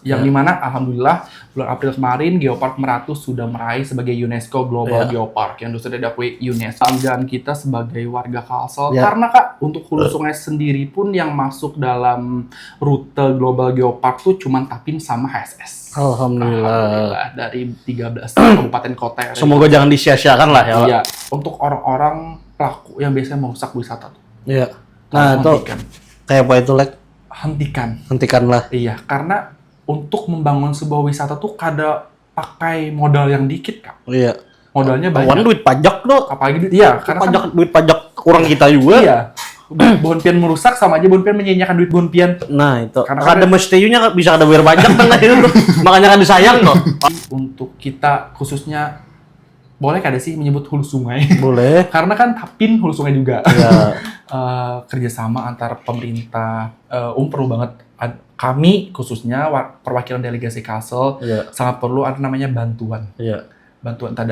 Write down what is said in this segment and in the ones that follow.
yang dimana alhamdulillah bulan April kemarin Geopark Meranti sudah meraih sebagai UNESCO Global Geopark yang sudah diakui UNESCO. Kebanggaan kita sebagai warga Kalsel karena Kak untuk Hulu Sungai sendiri pun yang masuk dalam rute Global Geopark tuh cuman Tapin sama HSS. Alhamdulillah dari 13 kabupaten kota. Semoga jangan disia-siakan lah ya. Iya, untuk orang-orang pelaku yang biasanya merusak wisata tuh. Iya. Nah, itu kayak apa itu, Lek? Hentikanlah. Iya, karena untuk membangun sebuah wisata tuh kada pakai modal yang dikit, Kak. Iya. Modalnya banyak. Kawan duit pajak loh. Apalagi iya, karena pajak duit pajak orang kita juga. Iya. Bonpian merusak sama aja Bonpian menyanyiakan duit Bonpian. Nah, itu. Karena ada mestinya bisa ada bayar pajak tengah itu. Makanya kan disayang kok. Untuk kita khususnya boleh kada sih menyebut hulu sungai? Boleh. Karena kan Tapin hulu sungai juga. Iya. Kerjasama antar pemerintah perlu banget kami khususnya perwakilan delegasi Kalsel sangat perlu ada namanya bantuan. Bantuan entah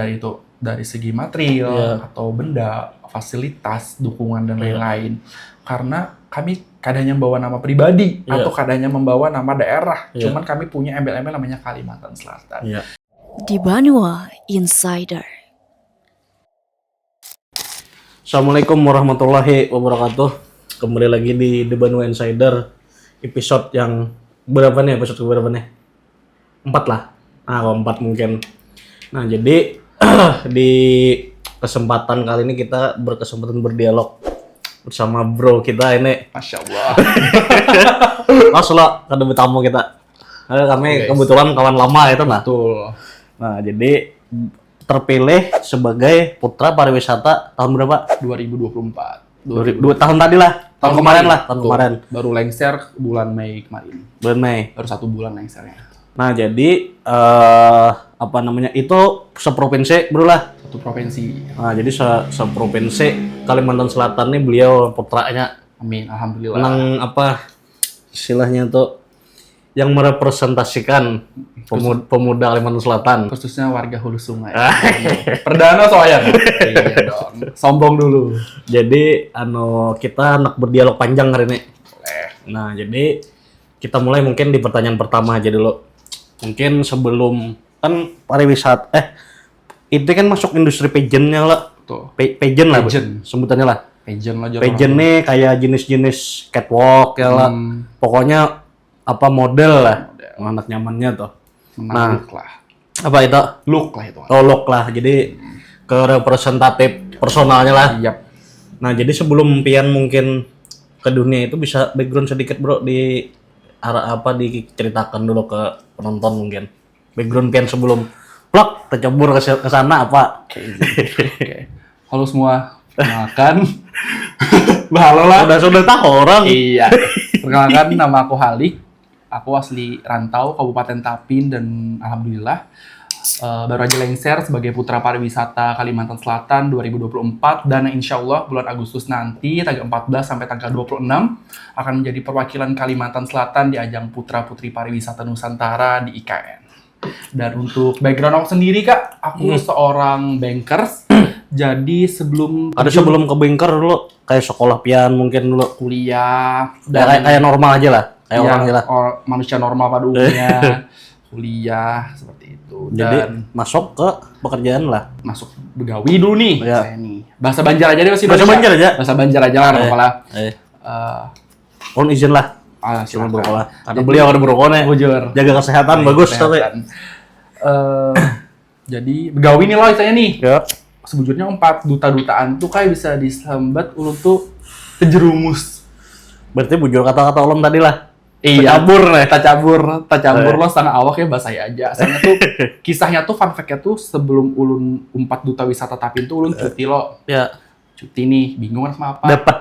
dari segi material atau benda, fasilitas, dukungan dan lain-lain. Karena kami kadangnya membawa nama pribadi atau kadangnya membawa nama daerah. Cuman kami punya embel-embel namanya Kalimantan Selatan. Di Banua Insider. Assalamualaikum warahmatullahi wabarakatuh. Kembali lagi di The Banua Insider. Episode yang berapa nih? Episode berapa nih? 4 lah. Nah, 4 mungkin. Nah, jadi di kesempatan kali ini kita berkesempatan berdialog bersama bro kita ini. Masya Allah. Mas lo kada bertamu kita. Kami kebetulan kawan lama itu nah. Betul. Nah, jadi terpilih sebagai putra pariwisata tahun berapa? 2024. 2 tahun tadi lah. Tahun kemarin lah, tahun kemarin. Baru lengser bulan Mei kemarin. Bulan Mei. Baru 1 bulan lengsernya. Nah, jadi apa namanya? Itu seprovinsi, Bro lah. Satu provinsi. Nah, jadi seprovinsi Kalimantan Selatan nih beliau putranya. Amin, alhamdulillah. Menang apa istilahnya tuh yang merepresentasikan pemuda Kalimantan Selatan. Khususnya warga Hulu Sungai. Perdana soalnya. Iya dong. Sombong dulu. Jadi kita nak berdialog panjang hari ini. Boleh. Nah, jadi kita mulai mungkin di pertanyaan pertama aja dulu. Mungkin sebelum kan pariwisata itu kan masuk industri pageant-nya lah. Tuh. Pageant lah sebutannya lah. Pageant lah. Pageant nih kayak jenis-jenis catwalk ya lah. Pokoknya apa model lah. Anak nyamannya tuh. Look lah. Apa itu? Look lah itu. Oh, look lah. Jadi ke representatif personalnya lah. Yap. Nah, jadi sebelum Pian mungkin ke dunia itu bisa background sedikit bro di arah apa diceritakan dulu ke penonton mungkin. Background Pian sebelum plak tercebur ke sana apa? Oke. Halo semua. Perkenalkan. Halo lah. Sudah tahu orang. Iya. Perkenalkan nama aku Halik. Aku asli rantau Kabupaten Tapin dan alhamdulillah baru aja lengser sebagai putra pariwisata Kalimantan Selatan 2024 dan insya Allah bulan Agustus nanti tanggal 14 sampai tanggal 26 akan menjadi perwakilan Kalimantan Selatan di ajang Putra Putri Pariwisata Nusantara di IKN. Dan untuk background aku sendiri Kak, aku seorang bankers. Jadi sebelum ke banker dulu kayak sekolah Pian mungkin dulu kuliah kayak normal aja lah. Kayak orang aja lah. Manusia normal pada umumnya. Kuliah seperti itu. Jadi Dan masuk ke pekerjaan lah. masuk begawi dulu nih. Saya nih. Bahasa Banjar aja deh masih Bahasa Banjar aja. Bahasa Banjar aja lah kepala. Mohon izin lah. Silakan. Berkolah. Karena beliau ada berkolah. Bujur. Jaga kesehatan bagus tapi. Jadi begawi nih loh istilahnya nih. Ya. Sebujurnya 4 duta-dutaan tuh kayak bisa disambat ulun tuh terjerumus. Berarti bujur kata-kata ulun tadi lah. Iya, tacabur lo setengah awak ya bahasa saya aja. Soalnya tuh kisahnya tuh fun fact-nya tuh sebelum ulun 4 duta wisata Tapin tuh ulun cuti lo. Ya. Cuti nih, bingung sama apa? Dapat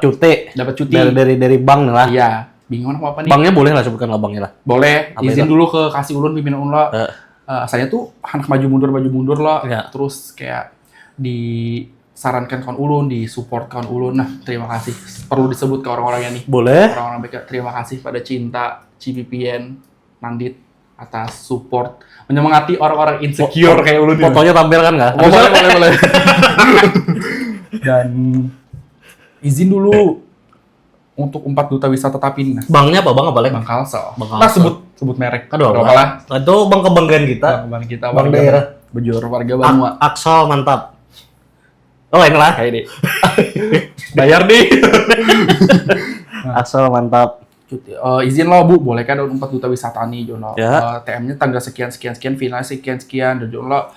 cuti dari bank nih lah. Iya, bingung sama apa nih? Banknya boleh lah sebutkan lah banknya lah. Boleh, Apa izin itu? dulu ke kasih ulun pimpinan ulun lo. Saya tuh anak maju mundur lo. Ya. Terus kayak disarankan kawan ulun, disupport kawan ulun. Nah, terima kasih. Perlu disebut ke orang-orangnya nih. Boleh. Orang-orang baik, terima kasih pada Cinta, CPPN, Nandit atas support menyemangati orang-orang insecure kayak ulun. Fotonya tampilkan nggak? Boleh. Dan izin dulu untuk 4 duta wisata Tapin. Nah, Banknya apa? Bank apa? Bang Kalsel. Bang Nah, Kalsel. sebut merek. Aduh, Berapa lah? itu bang kebanggaan kita. Bang kita Bang warga daerah. Bejor warga Banua. Axel mantap. Oh ini lah. Kayak deh. Bayar nih. Axel mantap. Izin lo Bu, boleh kan 4 duta wisata nih Jono. Ya. TM-nya tanggal sekian, final sekian dan Jono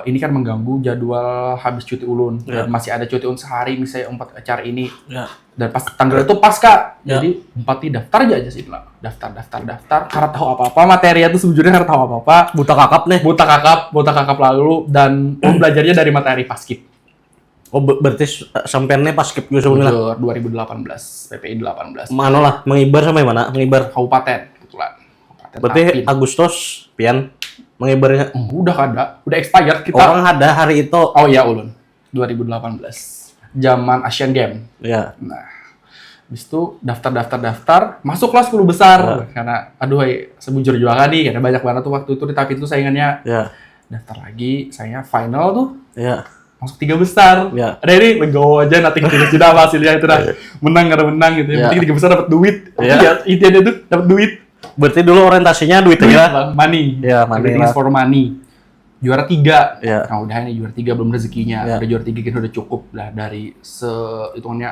ini kan mengganggu jadwal habis cuti ulun. Ya. Dan masih ada cuti ulun sehari misalnya 4 acara ini. Ya. Dan pas tanggal itu pas Kak. Ya. Jadi 4 daftar aja sih lah. Daftar. Karena tahu apa-apa materinya tuh sejujurnya karena tahu apa-apa. Buta kakap nih. Buta kakap lalu dan belajarnya dari materi paskib. Oh berarti sampainya pas skip juga sebelumnya. 2018, PPI 18. Mana lah, mengibar sampai mana? Mengibar. Kabupaten kebetulan. Kabupaten Berarti Tapin. Agustus, pian mengibarnya. Udah ada, udah expired kita. Orang ada hari itu. Oh iya ulun, 2018. Zaman Asian Games. Ya. Nah, habis itu daftar, masuklah 10 besar. Karena aduh, sebujur juga kan nih, karena banyak banget tuh waktu itu di Tapin tuh saingannya. Ya. Daftar lagi, saya final tuh. Ya. Masuk 3 besar. Ya. Ada ini legowo aja nanti kita sudah hasilnya itu dah. Menang karena menang gitu. Yang Ya. penting 3 besar dapat duit. Ya. Iya, intinya itu dapat duit. Berarti dulu orientasinya duit Duit, aja. Bang. Money. Ya, money Everything lah. is for money. Juara 3. Ya. Nah, udah ini juara 3 belum rezekinya. Ya. Udah juara 3 gitu udah cukup lah dari hitungannya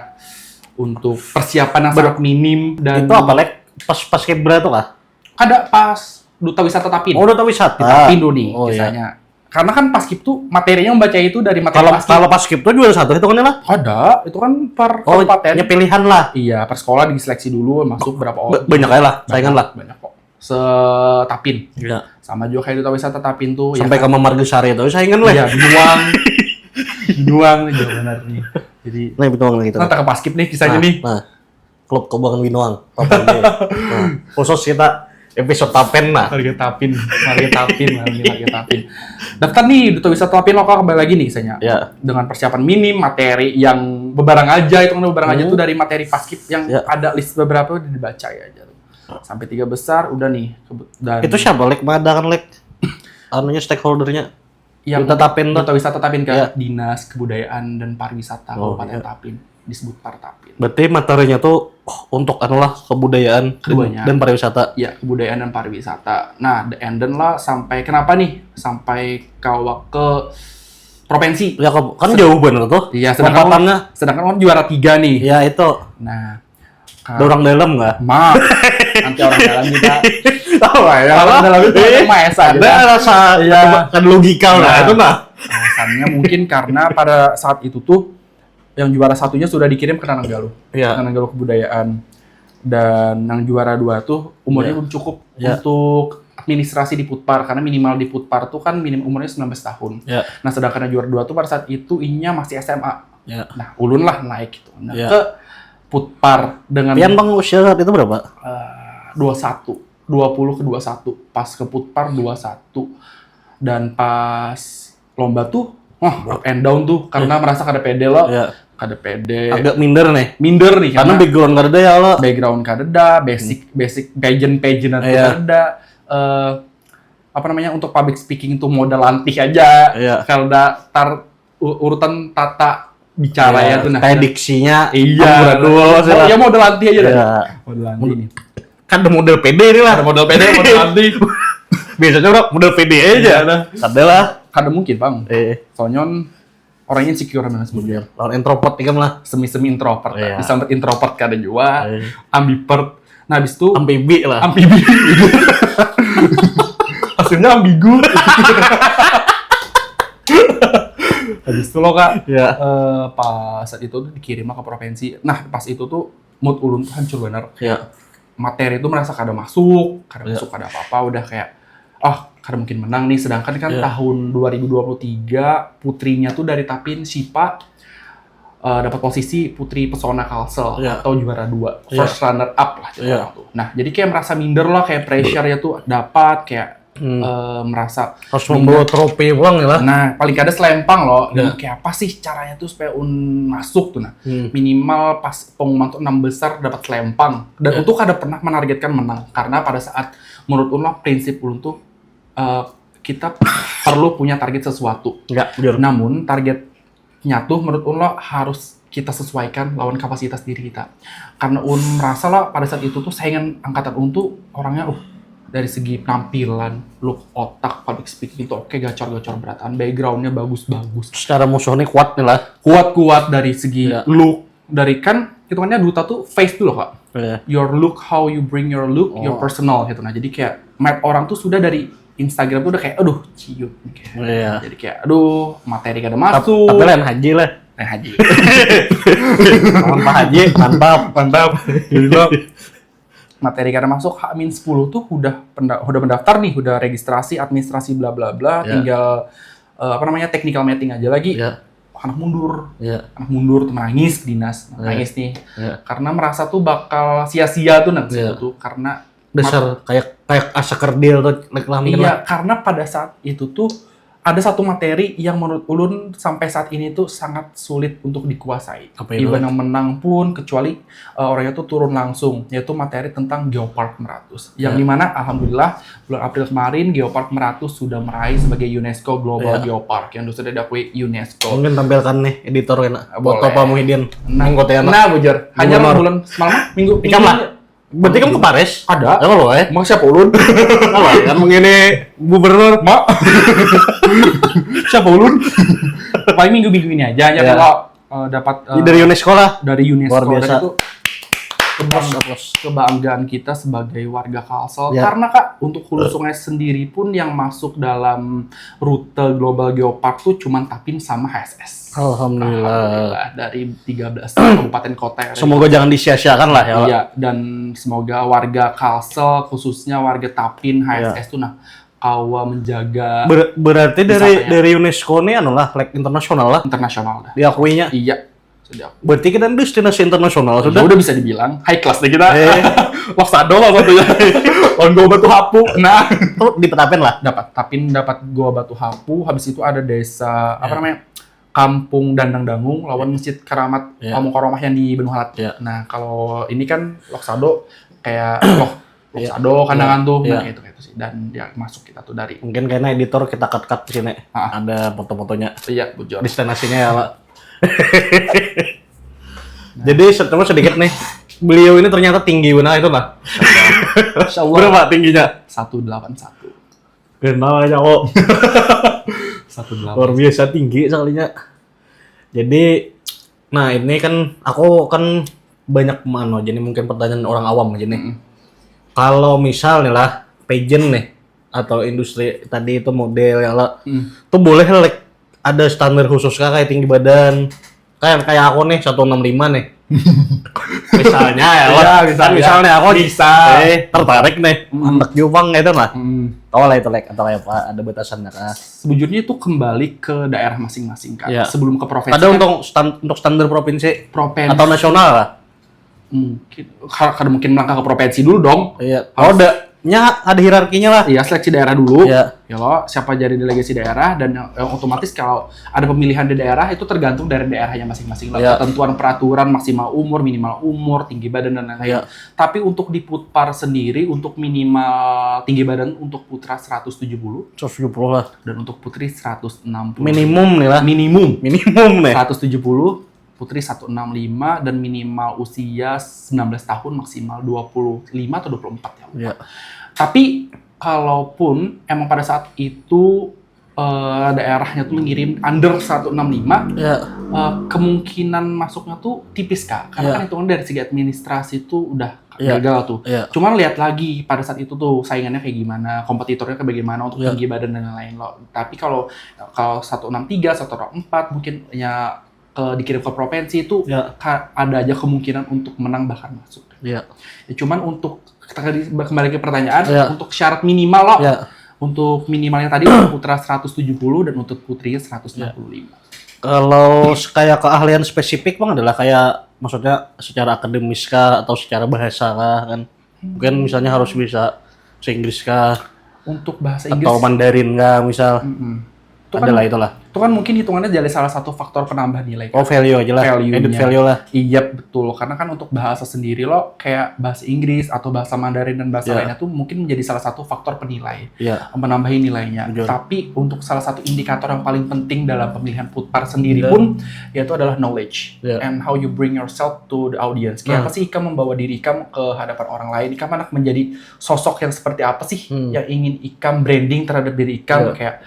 untuk persiapan yang sangat minim dan Itu apa lek? Pas kibra tuh kah? ada pas duta wisata Tapin. Oh, udah tahu wisata. Di Tapin dulu nih Oh, iya. kisahnya. Karena kan paskib tuh materinya membaca itu dari materi paskib. Kalau pas skip tuh juara 1 hitungannya lah. Ada, itu kan per Oh, kabupaten. ya pilihan lah. Iya, per sekolah diseleksi dulu masuk berapa orang. Banyak aja lah, saingan lah. Banyak kok. Setapin. Iya. Sama juga kayak duta wisata Tapin tuh. Sampai ya, ke Margesari itu saingan lah. Iya, Binuang. Binuang jauh benar nih. Jadi, Nah, Binoang gitu. nanti ke paskib nih kisahnya nih. Nah, klub keuangan Binoang. Nah, khusus kita episode Tapen lah. Marga Tapin. Daftar nih duta wisata Tapin lokal kembali lagi nih kisahnya. Ya. Dengan persiapan minim, materi yang bebarang aja, itu kan bebarang aja tuh dari materi paskib yang Ya. ada list beberapa udah dibaca ya aja. Sampai 3 besar udah nih. Dan Itu siapa lek? Mengadakan lek? Anunya stakeholdernya. yang Duta Tapin tuh. Duta wisata Tapin kan Ya. Dinas Kebudayaan dan Pariwisata Oh, Kabupaten iya. Tapin disebut Partapin. Berarti materinya tuh untuk anulah kebudayaan Keduanya. dan pariwisata. Ya, kebudayaan dan pariwisata. Nah, and then lah sampai kenapa nih? Sampai ke provinsi. Ya kan jauh bener tuh. Iya, Lompatannya. sedangkan kan juara 3 nih. Ya itu. Nah, Ada orang dalam nggak? maaf. Nanti orang dalam kita Oh ya. orang dalam itu orang Maesa Ada gitu. rasa Iya. kan logikal lah Nah. itu nah. Alasannya mungkin karena pada saat itu tuh yang juara satunya sudah dikirim ke Nananggaluh. Iya. Nananggaluh Kebudayaan. Dan yang juara 2 tuh umurnya Iya. belum cukup Iya. untuk administrasi di Putpar. Karena minimal di Putpar tuh kan minim umurnya 19 tahun. Ya. Nah, sedangkan yang juara 2 tuh pada saat itu ininya masih SMA. Ya. Nah, ulun lah naik gitu. Nah, Iya. ke Putpar dengan Pian bang usia saat itu berapa? 21. 20 ke 21. Pas ke Putpar 21. Dan pas lomba tuh, up and down tuh. Karena merasa kada pede lo. Ya. Kada pede. Agak minder nih. Minder nih. Karena background gak ada ya lo. background kada, basic pageant atau Iya. kada. Apa namanya, untuk public speaking tuh modal lantih aja. Iya. Kada urutan tata bicara ya tuh. Nah, Kayak diksinya. iya. Amburadul sih lah. Ya modal lantih aja dah. Iya. Modal lantih nih. Kan ada model PD nih lah. Ada modal pede, modal lantih. Biasanya orang model PD aja. Iya, dah. Ada lah. Kada mungkin, Bang. Soalnya orangnya insecure dengan sebelumnya. Lawan introvert ikam lah. Semi-semi introvert. Iya. Disambut introvert kada juga. Iya. Ambivert. Nah, habis itu Ambibi lah. amfibi. Hasilnya ambigu. Habis itu lo Kak, Ya. pas saat itu tuh dikirim ke provinsi. Nah, pas itu tuh mood ulun tuh hancur bener. Ya. Materi itu merasa kada masuk, kada Iya. masuk, kada apa-apa, udah kayak kada mungkin menang nih. Sedangkan kan Iya. tahun 2023 putrinya tuh dari Tapin, Sipa dapat posisi Putri Pesona Kalsel Iya. atau juara 2, Iya. first runner up lah gitu Iya. orang tuh. Nah, jadi kayak merasa minder lah, kayak pressure ya tuh dapat kayak merasa Harus membawa trofi pulang ya lah. Nah, paling kada selempang loh. Iya. Dan kayak apa sih caranya tuh supaya masuk tuh nah. Hmm. Minimal pas pengumuman tuh 6 besar dapat selempang. Dan Iya. untuk kada pernah menargetkan menang karena pada saat menurut ulun prinsip ulun tuh kita perlu punya target sesuatu. Enggak, jujur. Namun targetnya tuh menurut ulun harus kita sesuaikan lawan kapasitas diri kita. Karena ulun merasa lah pada saat itu tuh saingan angkatan ulun tuh orangnya dari segi penampilan, look, otak, public speaking itu oke, gacor-gacor beratan, backgroundnya bagus-bagus, Secara musuhnya kuat nih lah. kuat-kuat dari segi Iya. look, dari kan hitungannya duta tuh face dulu kak, Iya. your look, how you bring your look, your Oh. personal gitu. Nah jadi kayak map orang tuh sudah dari Instagram tuh udah kayak aduh ciut nih, kayak. Iya. Jadi kayak aduh materi kada masuk. Tapi lain haji lah. Haji. Pak Haji, mantap. Mantap. Gila. Materi kada masuk H-10 tuh udah mendaftar nih, udah registrasi, administrasi bla bla bla, Ya. tinggal technical meeting aja lagi. Iya. Anak mundur. Iya. Anak mundur tuh nangis ke dinas, nangis nih. Iya. Karena merasa tuh bakal sia-sia tuh nanti Iya. tuh karena Dasar kayak asa kerdil tuh lah mungkin iya, lah. karena pada saat itu tuh ada satu materi yang menurut ulun sampai saat ini tuh sangat sulit untuk dikuasai. Apa itu? Even yang menang pun kecuali orangnya tuh turun langsung, yaitu materi tentang Geopark Meratus. Yang Ya. dimana alhamdulillah bulan April kemarin Geopark Meratus sudah meraih sebagai UNESCO Global Ya. Geopark yang sudah diakui UNESCO. Mungkin tampilkan nih editor enak. Buat Boleh. Pak Muhyiddin. Nah, Anggota enak. nah Bujar, hanya Gubernur. bulan semalam minggu Ikam lah. Berarti kan ke Paris? Ada. Ya lo ya. Emang siapa ulun? Kalau kan begini gubernur. Mak. Siapa ulun? Paling minggu-minggu ini aja. Ya Ya. kalau dapat Dari UNESCO lah. dari UNESCO Luar biasa. dan itu kebanggaan kita sebagai warga Kalsel. Ya. Karena Kak, untuk Hulu Sungai sendiri pun yang masuk dalam rute Global Geopark tuh cuman Tapin sama HSS. Alhamdulillah. Dari 13 kabupaten kota yang ada di Semoga jangan disia-siakan lah ya. Iya, dan semoga warga Kalsel, khususnya warga Tapin, Iya. HSS tuh kawa menjaga Berarti Wisatanya. dari UNESCO ini anu lah, flag internasional lah internasional dah. diakuinya. Iya, sudah. Berarti kita destinasi internasional Sudah sudah. bisa dibilang high class deh kita. Eh. Loksado lah satunya. On Goa Batu Hapu. Nah, Tuh dipetapin lah. Tapin dapat Goa Batu Hapu, habis itu ada desa Iya. apa namanya? Kampung Dandang Dangung lawan Masjid Keramat Iya. Karomah yang di Benua Halat. Iya. Nah, kalau ini kan Loksado kayak Loksado Iya. kandangan tuh, Iya. nah gitu sih. Dan dia masuk kita tuh dari Mungkin kayaknya editor kita cut di sini. Ah. Ada foto-fotonya. iya Bujor. Destinasinya ya, Pak. Jadi cuma sedikit nih. Beliau ini ternyata tinggi benar itu lah. Insyaallah Berapa tingginya? 181. Kenal aja kok. 181. Luar biasa tinggi sekalinya. Jadi, nah ini kan aku kan banyak mana, jadi mungkin pertanyaan orang awam aja nih. Kalau misal nih lah, pageant nih, atau industri tadi itu model ya lah, tuh boleh like, ada standar khusus kah kayak tinggi badan? Kayak aku nih 165 nih. Misalnya ya, Iya, lah. bisa, Kan ya. misalnya aku Bisa. tertarik nih, anak Jepang gitu lah. Tahu lah itu like atau apa ada batasannya kah? Sebujurnya itu kembali ke daerah masing-masing kan. Iya. Sebelum ke provinsi. Ada kan untuk standar provinsi provinsi atau nasional lah. mungkin melangkah ke provinsi dulu dong. Iya. Oh, ada hierarkinya lah. Iya, seleksi daerah dulu. Iya. Ya loh, siapa jadi delegasi daerah dan otomatis kalau ada pemilihan di daerah itu tergantung dari daerahnya masing-masing lah. Iya. Ketentuan peraturan maksimal umur, minimal umur, tinggi badan dan lain-lain. Iya. Tapi untuk di Putpar sendiri untuk minimal tinggi badan untuk putra 170 170 lah. dan untuk putri 160. Minimum nih lah. Minimum Minimum nih. 170, putri 165 dan minimal usia 19 tahun, maksimal 25 atau 24 ya. Iya. Tapi kalaupun emang pada saat itu daerahnya tuh mengirim under 165, Iya. kemungkinan masuknya tuh tipis Kak. Karena Iya. kan hitungan dari segi administrasi tuh udah Iya. gagal tuh. Iya. Cuman lihat lagi pada saat itu tuh saingannya kayak gimana, kompetitornya kayak bagaimana untuk Iya. tinggi badan dan lain-lain loh. Tapi kalau 163, 164 mungkin ya dikirim ke provinsi itu Iya. ada aja kemungkinan untuk menang bahkan masuk. Iya. Ya, cuman untuk kembali ke pertanyaan, Iya. untuk syarat minimal loh. Iya. Untuk minimalnya tadi untuk putra 170 dan untuk putri 165. Kalau kayak keahlian spesifik Bang adalah kayak maksudnya secara akademis kah atau secara bahasa kah kan? Mungkin misalnya harus bisa bahasa Inggris kah Untuk bahasa Inggris atau Mandarin kah misal. Itu kan, adalah itulah. itu kan mungkin hitungannya jadi salah satu faktor penambah nilai. Oh, value aja lah. Value-nya. Added value lah. Iya betul, karena kan untuk bahasa sendiri lo kayak bahasa Inggris atau bahasa Mandarin dan bahasa lainnya tuh mungkin menjadi salah satu faktor penilai, menambahi nilainya. Betul. Tapi untuk salah satu indikator yang paling penting dalam pemilihan putpar sendiri pun yaitu adalah knowledge and how you bring yourself to the audience. Kayak apa sih Ikam membawa diri Ikam ke hadapan orang lain? Ikam anak menjadi sosok yang seperti apa sih yang ingin Ikam branding terhadap diri Ikam kayak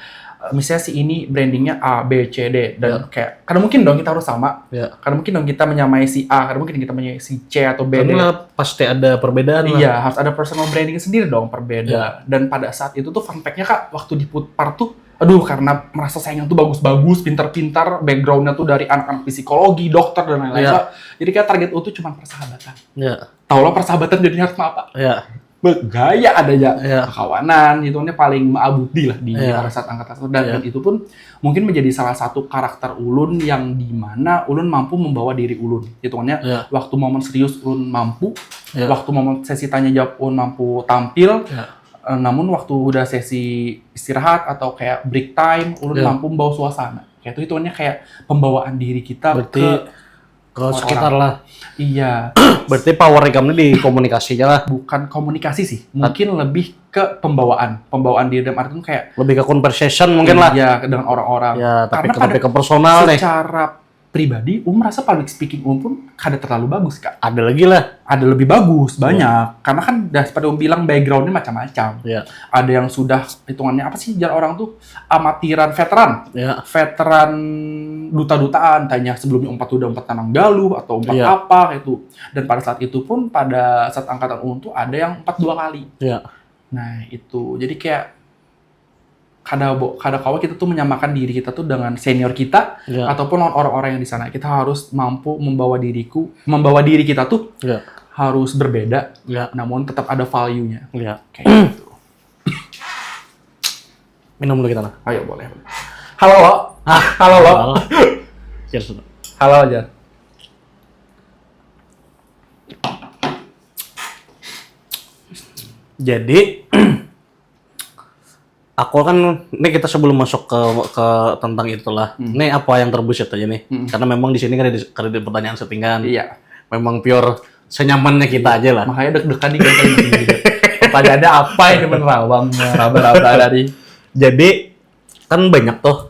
misalnya si ini brandingnya A, B, C, D dan kayak karena mungkin dong kita harus sama, karena mungkin dong kita menyamai si A, karena mungkin kita menyamai si C atau B, D. Karena pasti ada perbedaan lah. Iya, harus ada personal branding sendiri dong, berbeda. Dan pada saat itu tuh fun fact-nya Kak, waktu di Putpar tuh, aduh karena merasa saingan tuh bagus-bagus, pintar-pintar, background-nya tuh dari anak-anak psikologi, dokter dan lain-lain. Jadi kayak target itu cuma persahabatan. Tahu lo persahabatan jadinya harus apa? Gaya adanya kekawanan, hitungannya paling ma'abudi lah di pada saat angkatan itu. Dan itu pun mungkin menjadi salah satu karakter Ulun yang dimana Ulun mampu membawa diri Ulun. Hitungannya waktu momen serius Ulun mampu, waktu momen sesi tanya jawab Ulun mampu tampil, namun waktu udah sesi istirahat atau kayak break time, Ulun mampu membawa suasana. Kayak itu hitungannya kayak pembawaan diri kita ke sekitar lah. Iya. Berarti power Ikamnya di komunikasinya lah. Bukan komunikasi sih, mungkin lebih ke pembawaan diri dalam arti itu kayak lebih ke conversation mungkin lah. Iya, dengan orang-orang. Ya, tapi karena lebih ke personal nih. Secara pribadi, merasa public speaking pun kada terlalu bagus Kak. Ada lagi lah. Ada lebih bagus, banyak. Karena kan seperti bilang background-nya macam-macam. Ada yang sudah hitungannya apa sih jalan orang tuh amatiran veteran. Veteran duta-dutaan, tanya sebelumnya udah umpat tanang galuh atau umpat apa itu. Dan pada saat itu pun pada saat angkatan tuh ada yang 4 2 kali. Nah, itu. Jadi kayak kadang kita tuh menyamakan diri kita tuh dengan senior kita ataupun orang-orang yang di sana. Kita harus mampu membawa diri kita tuh harus berbeda, namun tetap ada value-nya. Kayak gitu. Minum dulu kita nah. Ayo boleh. Halo lo. Halo lo. Cheers. Halo aja. Jadi aku kan ini kita sebelum masuk ke tentang itulah. Ini apa yang terbusit aja nih? Karena memang di sini kan ada pertanyaan settingan. Iya. Memang pure senyamannya kita aja lah. Makanya deg-degan nih kita ini. Pertanyaannya apa ini menerawangnya? Raba-raba dari. Jadi kan banyak tuh.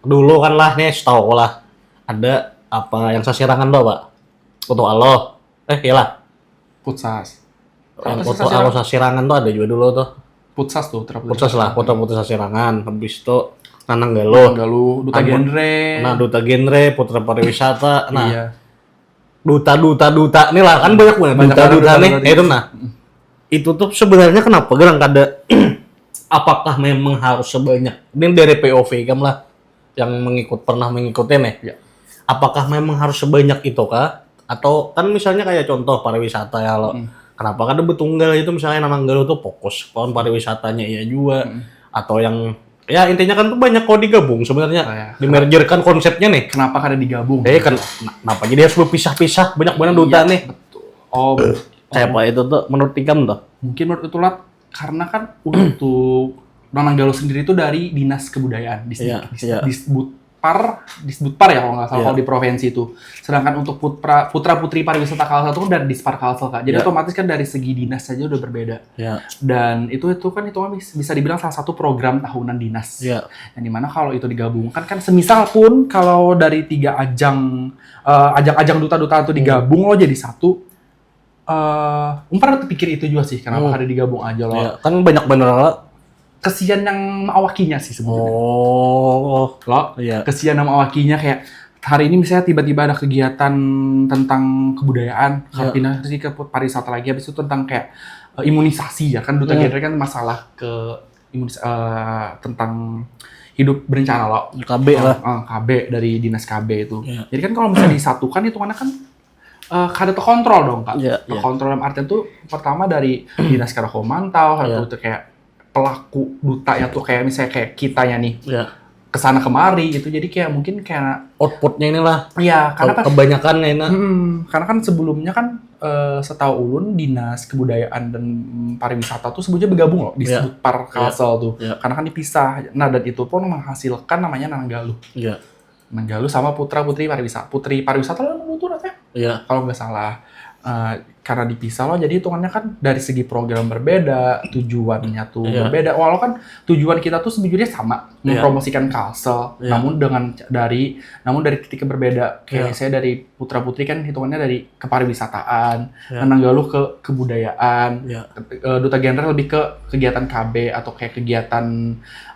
Dulu kan lah nih setahu lah ada apa yang sasirangan tuh Pak? Foto alo. Iyalah. Putsas. Foto alo sasirangan tuh ada juga dulu tuh. Putsas tuh, Putsas lah, foto-foto sasirangan. Habis itu Nanang Galuh, Duta Genre. Nah, Duta Genre, Putra Pariwisata. Nah, iya. Duta nih lah kan banyak banget duta nih. Itu nah. Itu tuh sebenarnya kenapa gerang kada apakah memang harus sebanyak ini dari POV kan lah yang pernah mengikutin ya. Apakah memang harus sebanyak itu kah? Atau kan misalnya kayak contoh pariwisata ya lo. Kenapa kada betunggal itu misalnya Nanang Galuh tuh fokus pohon pariwisatanya iya juga atau yang ya intinya kan tuh banyak kok digabung sebenarnya dimergerkan konsepnya nih. Kenapa kada digabung? Kenapa jadi harus berpisah-pisah banyak banget duta nih? Betul. Oh, kayak apa itu tuh menurut Ikam tuh? Mungkin menurut itulah karena kan untuk Nanang Galuh sendiri itu dari Dinas Kebudayaan, Disbudpar ya kalau nggak salah kalau di provinsi itu. Sedangkan untuk Putra Putri Pariwisata Kalsel itu kan dari Dispar Kalsel Kak. Jadi otomatis kan dari segi dinas saja udah berbeda. Dan itu kan bisa dibilang salah satu program tahunan dinas. Yang dimana kalau itu digabungkan kan semisal pun kalau dari 3 ajang duta-duta itu digabung lo jadi satu. Pernah kepikir itu juga sih kenapa ada digabung aja lo. Kan banyak bener kesian yang awakinya sih sebenarnya. Kesian sama awakinya kayak hari ini misalnya tiba-tiba ada kegiatan tentang kebudayaan, pindah sih ke pariwisata lagi, habis itu tentang kayak imunisasi ya kan Duta Genre kan masalah tentang hidup berencana lo. KB lah. KB dari dinas KB itu. Jadi kan kalau misalnya disatukan itu kan kada terkontrol dong Kak. Terkontrol dalam artian tuh pertama dari dinas Karakomantau atau itu kayak pelaku duta ya tuh kayak misalnya kayak kitanya nih kesana kemari gitu jadi kayak mungkin kayak outputnya inilah karena kan kebanyakan enak karena kan sebelumnya kan setahu ulun dinas kebudayaan dan pariwisata tuh sebetulnya bergabung loh disebut Parkalsel tuh. Karena kan dipisah. Nah, dan itu pun menghasilkan namanya Nanggala. Iya. Nanggala sama putra putri pariwisata. Putri pariwisata lah itu rasanya. Iya. Kalau nggak salah. Karena dipisah loh, jadi hitungannya kan dari segi program berbeda, tujuannya tuh berbeda. Walau kan tujuan kita tuh sebetulnya sama, mempromosikan Kalsel, namun namun dari titik yang berbeda. Kayak saya dari putra putri kan hitungannya dari kepariwisataan, Nanggala ke kebudayaan, Duta Genre lebih ke kegiatan KB atau kayak kegiatan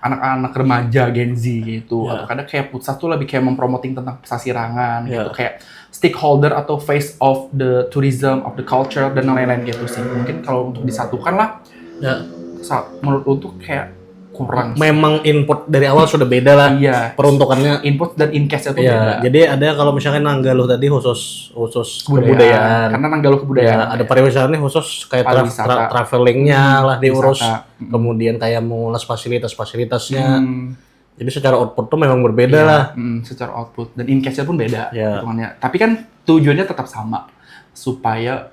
anak-anak remaja Gen Z gitu. Atau kadang kayak Putsat tuh lebih kayak mempromoting tentang Pesasirangan gitu, kayak stakeholder atau face of the tourism, of the culture, dan lain-lain gitu sih. Mungkin kalau untuk disatukan lah, menurut untuk kayak kurang. Memang input dari awal sudah beda lah. Iya. Peruntukannya. Input dan in-case itu beda. Jadi ada kalau misalnya Nanggala tadi khusus kebudayaan. Karena Nanggala kebudayaan. Ada pariwisata nih khusus kayak travelingnya lah diurus. Kemudian kayak mengulas fasilitas-fasilitasnya. Jadi secara output tuh memang berbeda lah. Secara output dan in-case-nya pun beda. Tapi kan tujuannya tetap sama. Supaya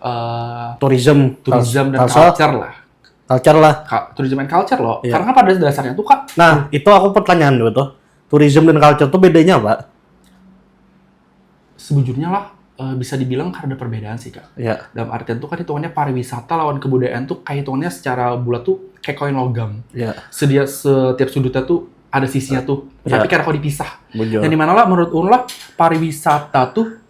tourism dan culture lah. Tourism and culture loh. Karena pada dasarnya tuh Kak. Nah, itu aku pertanyaan dulu tuh. Tourism dan culture tuh bedanya apa? Sebujurnya lah bisa dibilang karena ada perbedaan sih Kak. Dalam artian tuh kan hitungannya pariwisata lawan kebudayaan tuh kayak hitungannya secara bulat tuh kayak koin logam. Setiap sudutnya tuh ada sisinya tuh, tapi karena kalau dipisah. Dan dimana lah menurut lah pariwisata tuh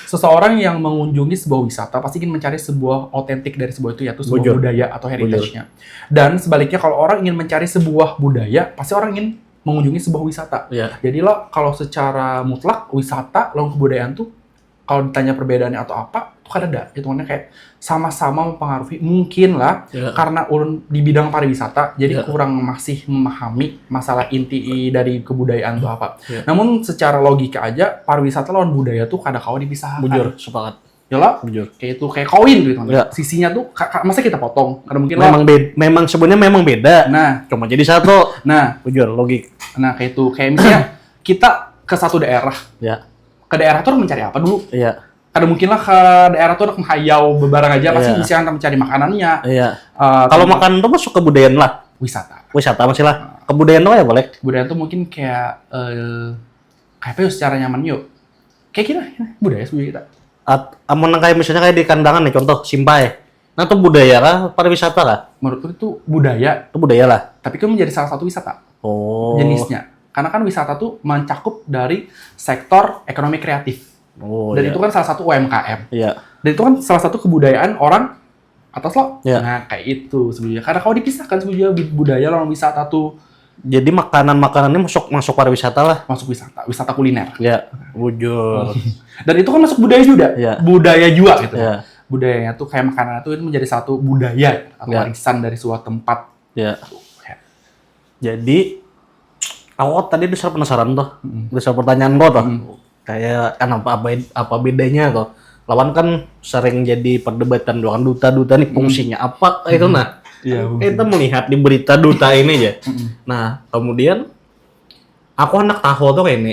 seseorang yang mengunjungi sebuah wisata pasti ingin mencari sebuah otentik dari sebuah itu, yaitu sebuah budaya atau heritage-nya. Dan sebaliknya kalau orang ingin mencari sebuah budaya, pasti orang ingin mengunjungi sebuah wisata. Jadi lo kalau secara mutlak wisata lawan kebudayaan tuh kalau ditanya perbedaannya atau apa, itu kan ada. Hitungannya kayak sama-sama mempengaruhi. Mungkin lah, karena ulun di bidang pariwisata, jadi kurang masih memahami masalah inti dari kebudayaan itu apa. Namun secara logika aja, pariwisata lawan budaya tuh kadang-kadang dipisahkan. Bujur, sepakat. Yalah, kayak itu, kayak koin gitu. Sisinya tuh, masa kita potong? Karena mungkin memang sebenarnya memang beda. Nah, cuma jadi satu. Bujur, logik. Nah, kayak itu. Kayak misalnya, kita ke satu daerah. Ke daerah tuh mencari apa dulu? Kadang mungkin lah ke daerah tuh menghayau bebarang aja, pasti bisa mencari makanannya. Kalau makanan tuh masuk kebudayaan lah. Wisata masih lah. Kebudayaan tuh ya boleh. Kebudayaan tuh mungkin kayak apa ya secara nyaman yuk. Kayak kita budaya sebenarnya kita. Amun kayak misalnya kayak di kandangan nih, contoh Simpai. Nah itu budaya kah? Pariwisata kah? Menurutku itu budaya. Itu budaya lah. Tapi kan menjadi salah satu wisata. Jenisnya. Karena kan wisata tuh mencakup dari sektor ekonomi kreatif. Dan itu kan salah satu UMKM. Dan itu kan salah satu kebudayaan orang atas lo. Nah, kayak itu sebenarnya. Karena kalau dipisahkan sebenarnya budaya lawan wisata tuh. Jadi makanan-makanannya masuk pariwisata lah. Masuk wisata kuliner. Bujur. Dan itu kan masuk budaya juga. Budaya juga gitu. Budayanya tuh kayak makanan itu menjadi satu budaya atau warisan dari suatu tempat. Jadi aku tadi dasar penasaran tuh, dasar pertanyaan gua tuh, kayak kan apa bedanya tuh? Lawan kan sering jadi perdebatan doang duta nih fungsinya apa itu nah. Kita melihat di berita duta ini aja. Nah kemudian aku hendak tahu tuh kayak ini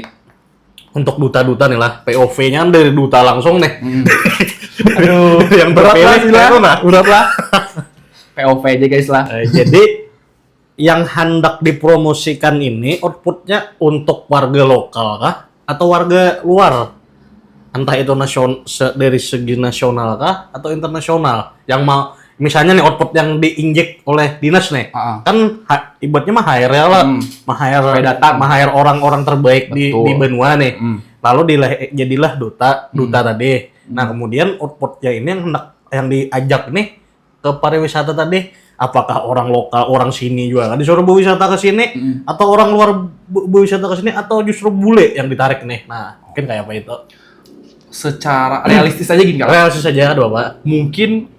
untuk duta nih lah, POV-nya dari duta langsung nih. Aduh, yang berat lah. POV aja guys lah. Jadi yang hendak dipromosikan ini outputnya untuk warga lokal kah atau warga luar? Entah itu dari segi nasional kah atau internasional? Yang mau misalnya nih output yang diinjek oleh dinas nih, kan ibaratnya mah hire lah, mah-hire orang-orang terbaik di benua nih. Lalu jadilah duta tadi. Nah kemudian outputnya ini yang diajak nih ke pariwisata tadi. Apakah orang lokal, orang sini juga disuruh berwisata ke sini, atau orang luar berwisata ke sini, atau justru bule yang ditarik nih? Nah, mungkin kayak apa itu? Secara realistis aja gini kalau. Realistis aja, aduh Pak. Mungkin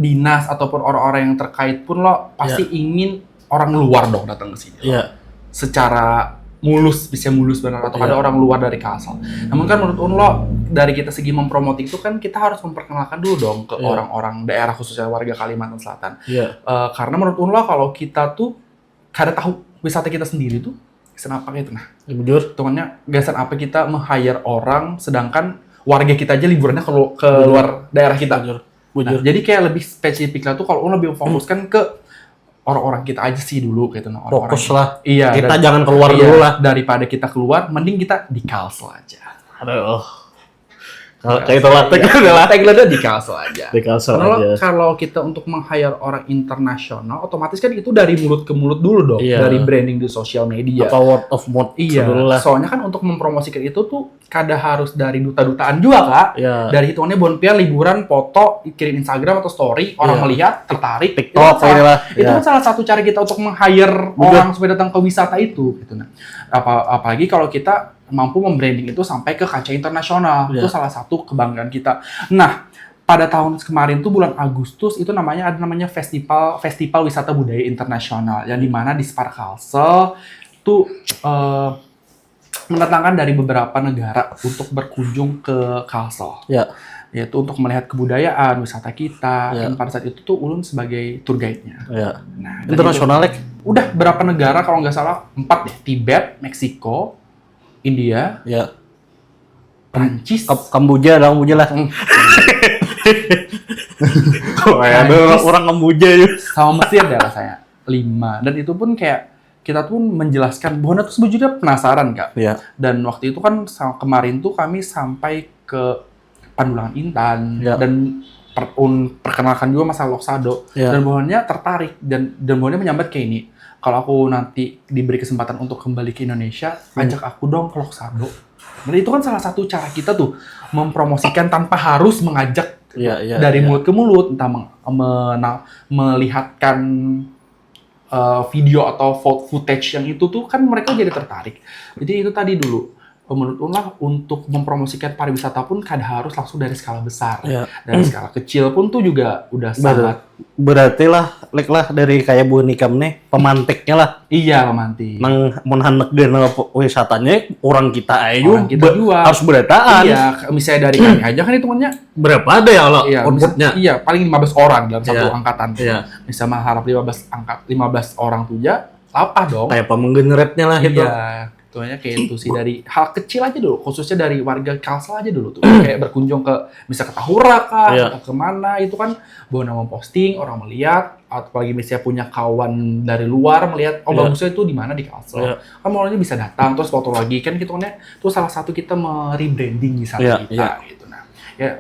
dinas ataupun orang-orang yang terkait pun lo pasti ingin orang luar dong datang ke sini. Secara bisa mulus benar atau ada orang luar dari Kalsel. Namun kan menurut lo dari kita segi mempromoting itu kan kita harus memperkenalkan dulu dong ke orang-orang daerah khususnya warga Kalimantan Selatan. Karena menurut lo kalau kita tuh kada tahu wisata kita sendiri tuh gasan apa gitu nah. Jujur, temannya gasan apa kita meng-hire orang sedangkan warga kita aja liburannya ke luar daerah kita. Bujur. Nah, jadi kayak lebih spesifiknya tuh kalau lebih fokuskan ke orang-orang kita aja sih dulu gitu. Nah, orang-orang Fokus lah. Iya. Kita jangan keluar iya, dulu lah. Daripada kita keluar, mending kita di Kalsel aja. Aduh. Kayak itu lah, tagline di Kalsel aja. Di Kalsel Karena aja. kalau kita untuk meng-hire orang internasional, otomatis kan itu dari mulut ke mulut dulu dong, Iya. dari branding di sosial media. Apa word of mouth Iya, dulu lah. soalnya kan untuk mempromosikan itu tuh kada harus dari duta-dutaan juga, Kak. Iya. Dari hitungannya bonpian, liburan, foto, kirim Instagram atau story, orang Iya. melihat, tertarik. TikTok inilah. Itu Iya. kan salah satu cara kita untuk meng-hire orang supaya datang ke wisata itu. Gitu. Nah, apalagi kalau kita mampu membranding itu sampai ke kancah internasional. Iya. Itu salah satu kebanggaan kita. Nah, pada tahun kemarin tuh bulan Agustus itu ada namanya festival wisata budaya internasional yang dimana di Spar Kalsel tuh mendatangkan dari beberapa negara untuk berkunjung ke Kalsel. Ya. Yaitu untuk melihat kebudayaan, wisata kita. Ya. Dan pada saat itu tuh Ulun sebagai tour guide-nya. Ya. Nah, dan Internasional ya. udah berapa negara kalau nggak salah 4 deh. Tibet, Meksiko, India, Ya. Prancis. Kamboja lah. Oh, ya, ada orang Kamboja ya. Sama Mesir deh rasanya 5. Dan itu pun kayak kita tuh menjelaskan bahwa tuh sebetulnya penasaran, Kak. Iya. Dan waktu itu kan kemarin tuh kami sampai ke Pandulangan Intan Ya. dan perkenalkan juga masalah Loksado. Ya. Dan bahwanya tertarik dan bahwanya menyambat kayak ini. Kalau aku nanti diberi kesempatan untuk kembali ke Indonesia, ajak aku dong ke Loksado. Dan itu kan salah satu cara kita tuh mempromosikan tanpa harus mengajak Iya, dari mulut ke mulut, entah melihatkan video atau footage yang itu tuh kan mereka jadi tertarik. Jadi itu tadi dulu menurut Ulah untuk mempromosikan pariwisata pun kada harus langsung dari skala besar. Iya. Dari skala kecil pun tuh juga udah sangat Berarti lah dari kayak Bu Nikam nih pemantiknya lah. iya manti. Nang menhanek dengan wisatanya orang kita ayo Orang kita juga. harus berataan. Iya, misalnya dari kami aja kan hitungannya Berapa ada ya kalau iya, outputnya? iya paling 15 orang dalam satu Iya. angkatan. Iya. Bisa mengharap 15 orang tuh ya apa dong? Kayak pemenggeneretnya lah gitu. Iya, itunya kayak itu sih dari hal kecil aja dulu, khususnya dari warga Kalsel aja dulu tuh. Kayak berkunjung ke bisa ke Tahura kah, Iya. atau kemana itu kan bawa nama posting, orang melihat, apalagi misalnya punya kawan dari luar melihat, oh Iya. bagusnya itu di mana di Kalsel. Iya. Kan mulanya bisa datang terus foto lagi kan gitu kan ya. Itu salah satu kita rebranding wisata Iya, kita iya. gitu. Nah,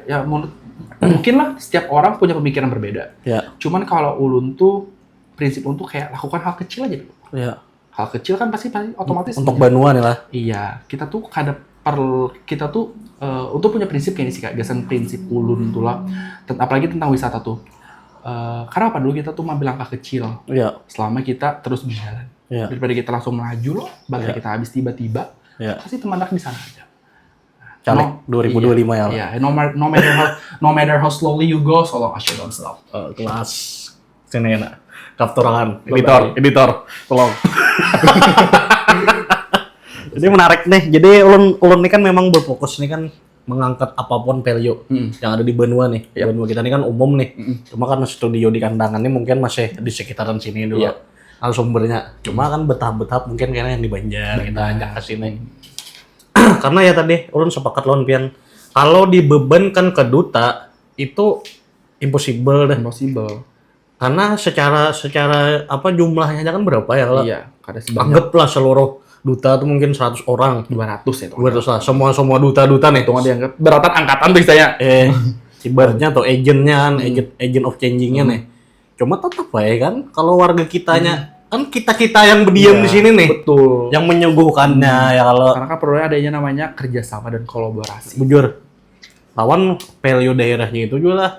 ya menurut mungkin lah setiap orang punya pemikiran berbeda. Iya. Cuman kalau Ulun tuh prinsip untuk kayak lakukan hal kecil aja dulu. Iya. Hal kecil kan pasti otomatis Untuk Banua nih lah. iya, kita tuh kita tuh untuk punya prinsip kayak ini sih Kak, gasan prinsip Ulun tuh lah. Apalagi tentang wisata tuh. Karena apa dulu kita tuh ambil langkah kecil Iya. selama kita terus berjalan. Iya. Daripada kita langsung melaju loh, bakal kita habis tiba-tiba, Iya. pasti teman di sana aja. Caleg 2025 ya. Iya, no matter how slowly you go, so long as you don't stop. Kelas sini enak. Kapturangan. Bye-bye. Editor. Tolong. Jadi menarik nih. Jadi ulun ini kan memang berfokus nih kan mengangkat apapun value yang ada di Banua nih. Yep. Banua kita ini kan umum nih. Cuma kan studio di kandangan ini mungkin masih di sekitaran sini dulu. Yep. Sumbernya. Cuma kan bertahap-bertahap mungkin kayaknya yang di Banjar kita ajak ke sini. Karena ya tadi ulun sepakat lawan Pian. Kalau dibebankan ke duta itu impossible deh. Impossible. Karena secara apa jumlahnya aja kan berapa ya kalau Iya, kada sebanyak anggaplah seluruh duta tuh mungkin 100 orang. 200 ya tuh. 200 lah. Semua duta-duta nih. Hitungan dianggap beratan angkatan tuh istilahnya. Ibaratnya atau agentnya kan, agent of changing-nya nih. Cuma tetap ya kan kalau warga kitanya kan kita yang berdiam Iya, di sini nih. Betul. Yang menyuguhkannya ya kalau Karena kan perlu adanya namanya kerjasama dan kolaborasi. bujur lawan value daerahnya itu juga lah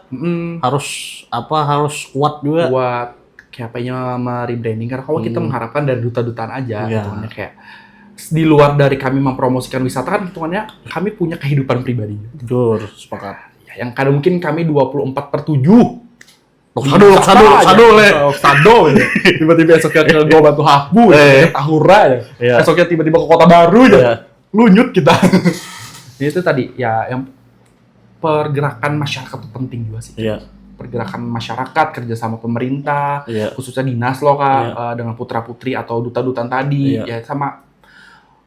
harus kuat juga. Buat kayak apanya rebranding karena kalau kita mengharapkan dari duta-dutaan aja, Iya. hitungannya kayak di luar dari kami mempromosikan wisata kan hitungannya kami punya kehidupan pribadi. Bujur, sepakat. Ya, yang kadang mungkin kami 24/7. Loksado le. Loksado ya. Tiba-tiba esoknya ke Gua Batu Habu, ke Tahura ya. Iya. Esoknya tiba-tiba ke Kota Baru ya. Iya. Lunyut kita. Itu tadi ya yang pergerakan masyarakat itu penting juga sih. Iya. Pergerakan masyarakat, kerjasama pemerintah, Iya. khususnya dinas loh Kak, Iya. dengan putra-putri atau duta-dutaan tadi, Iya. ya sama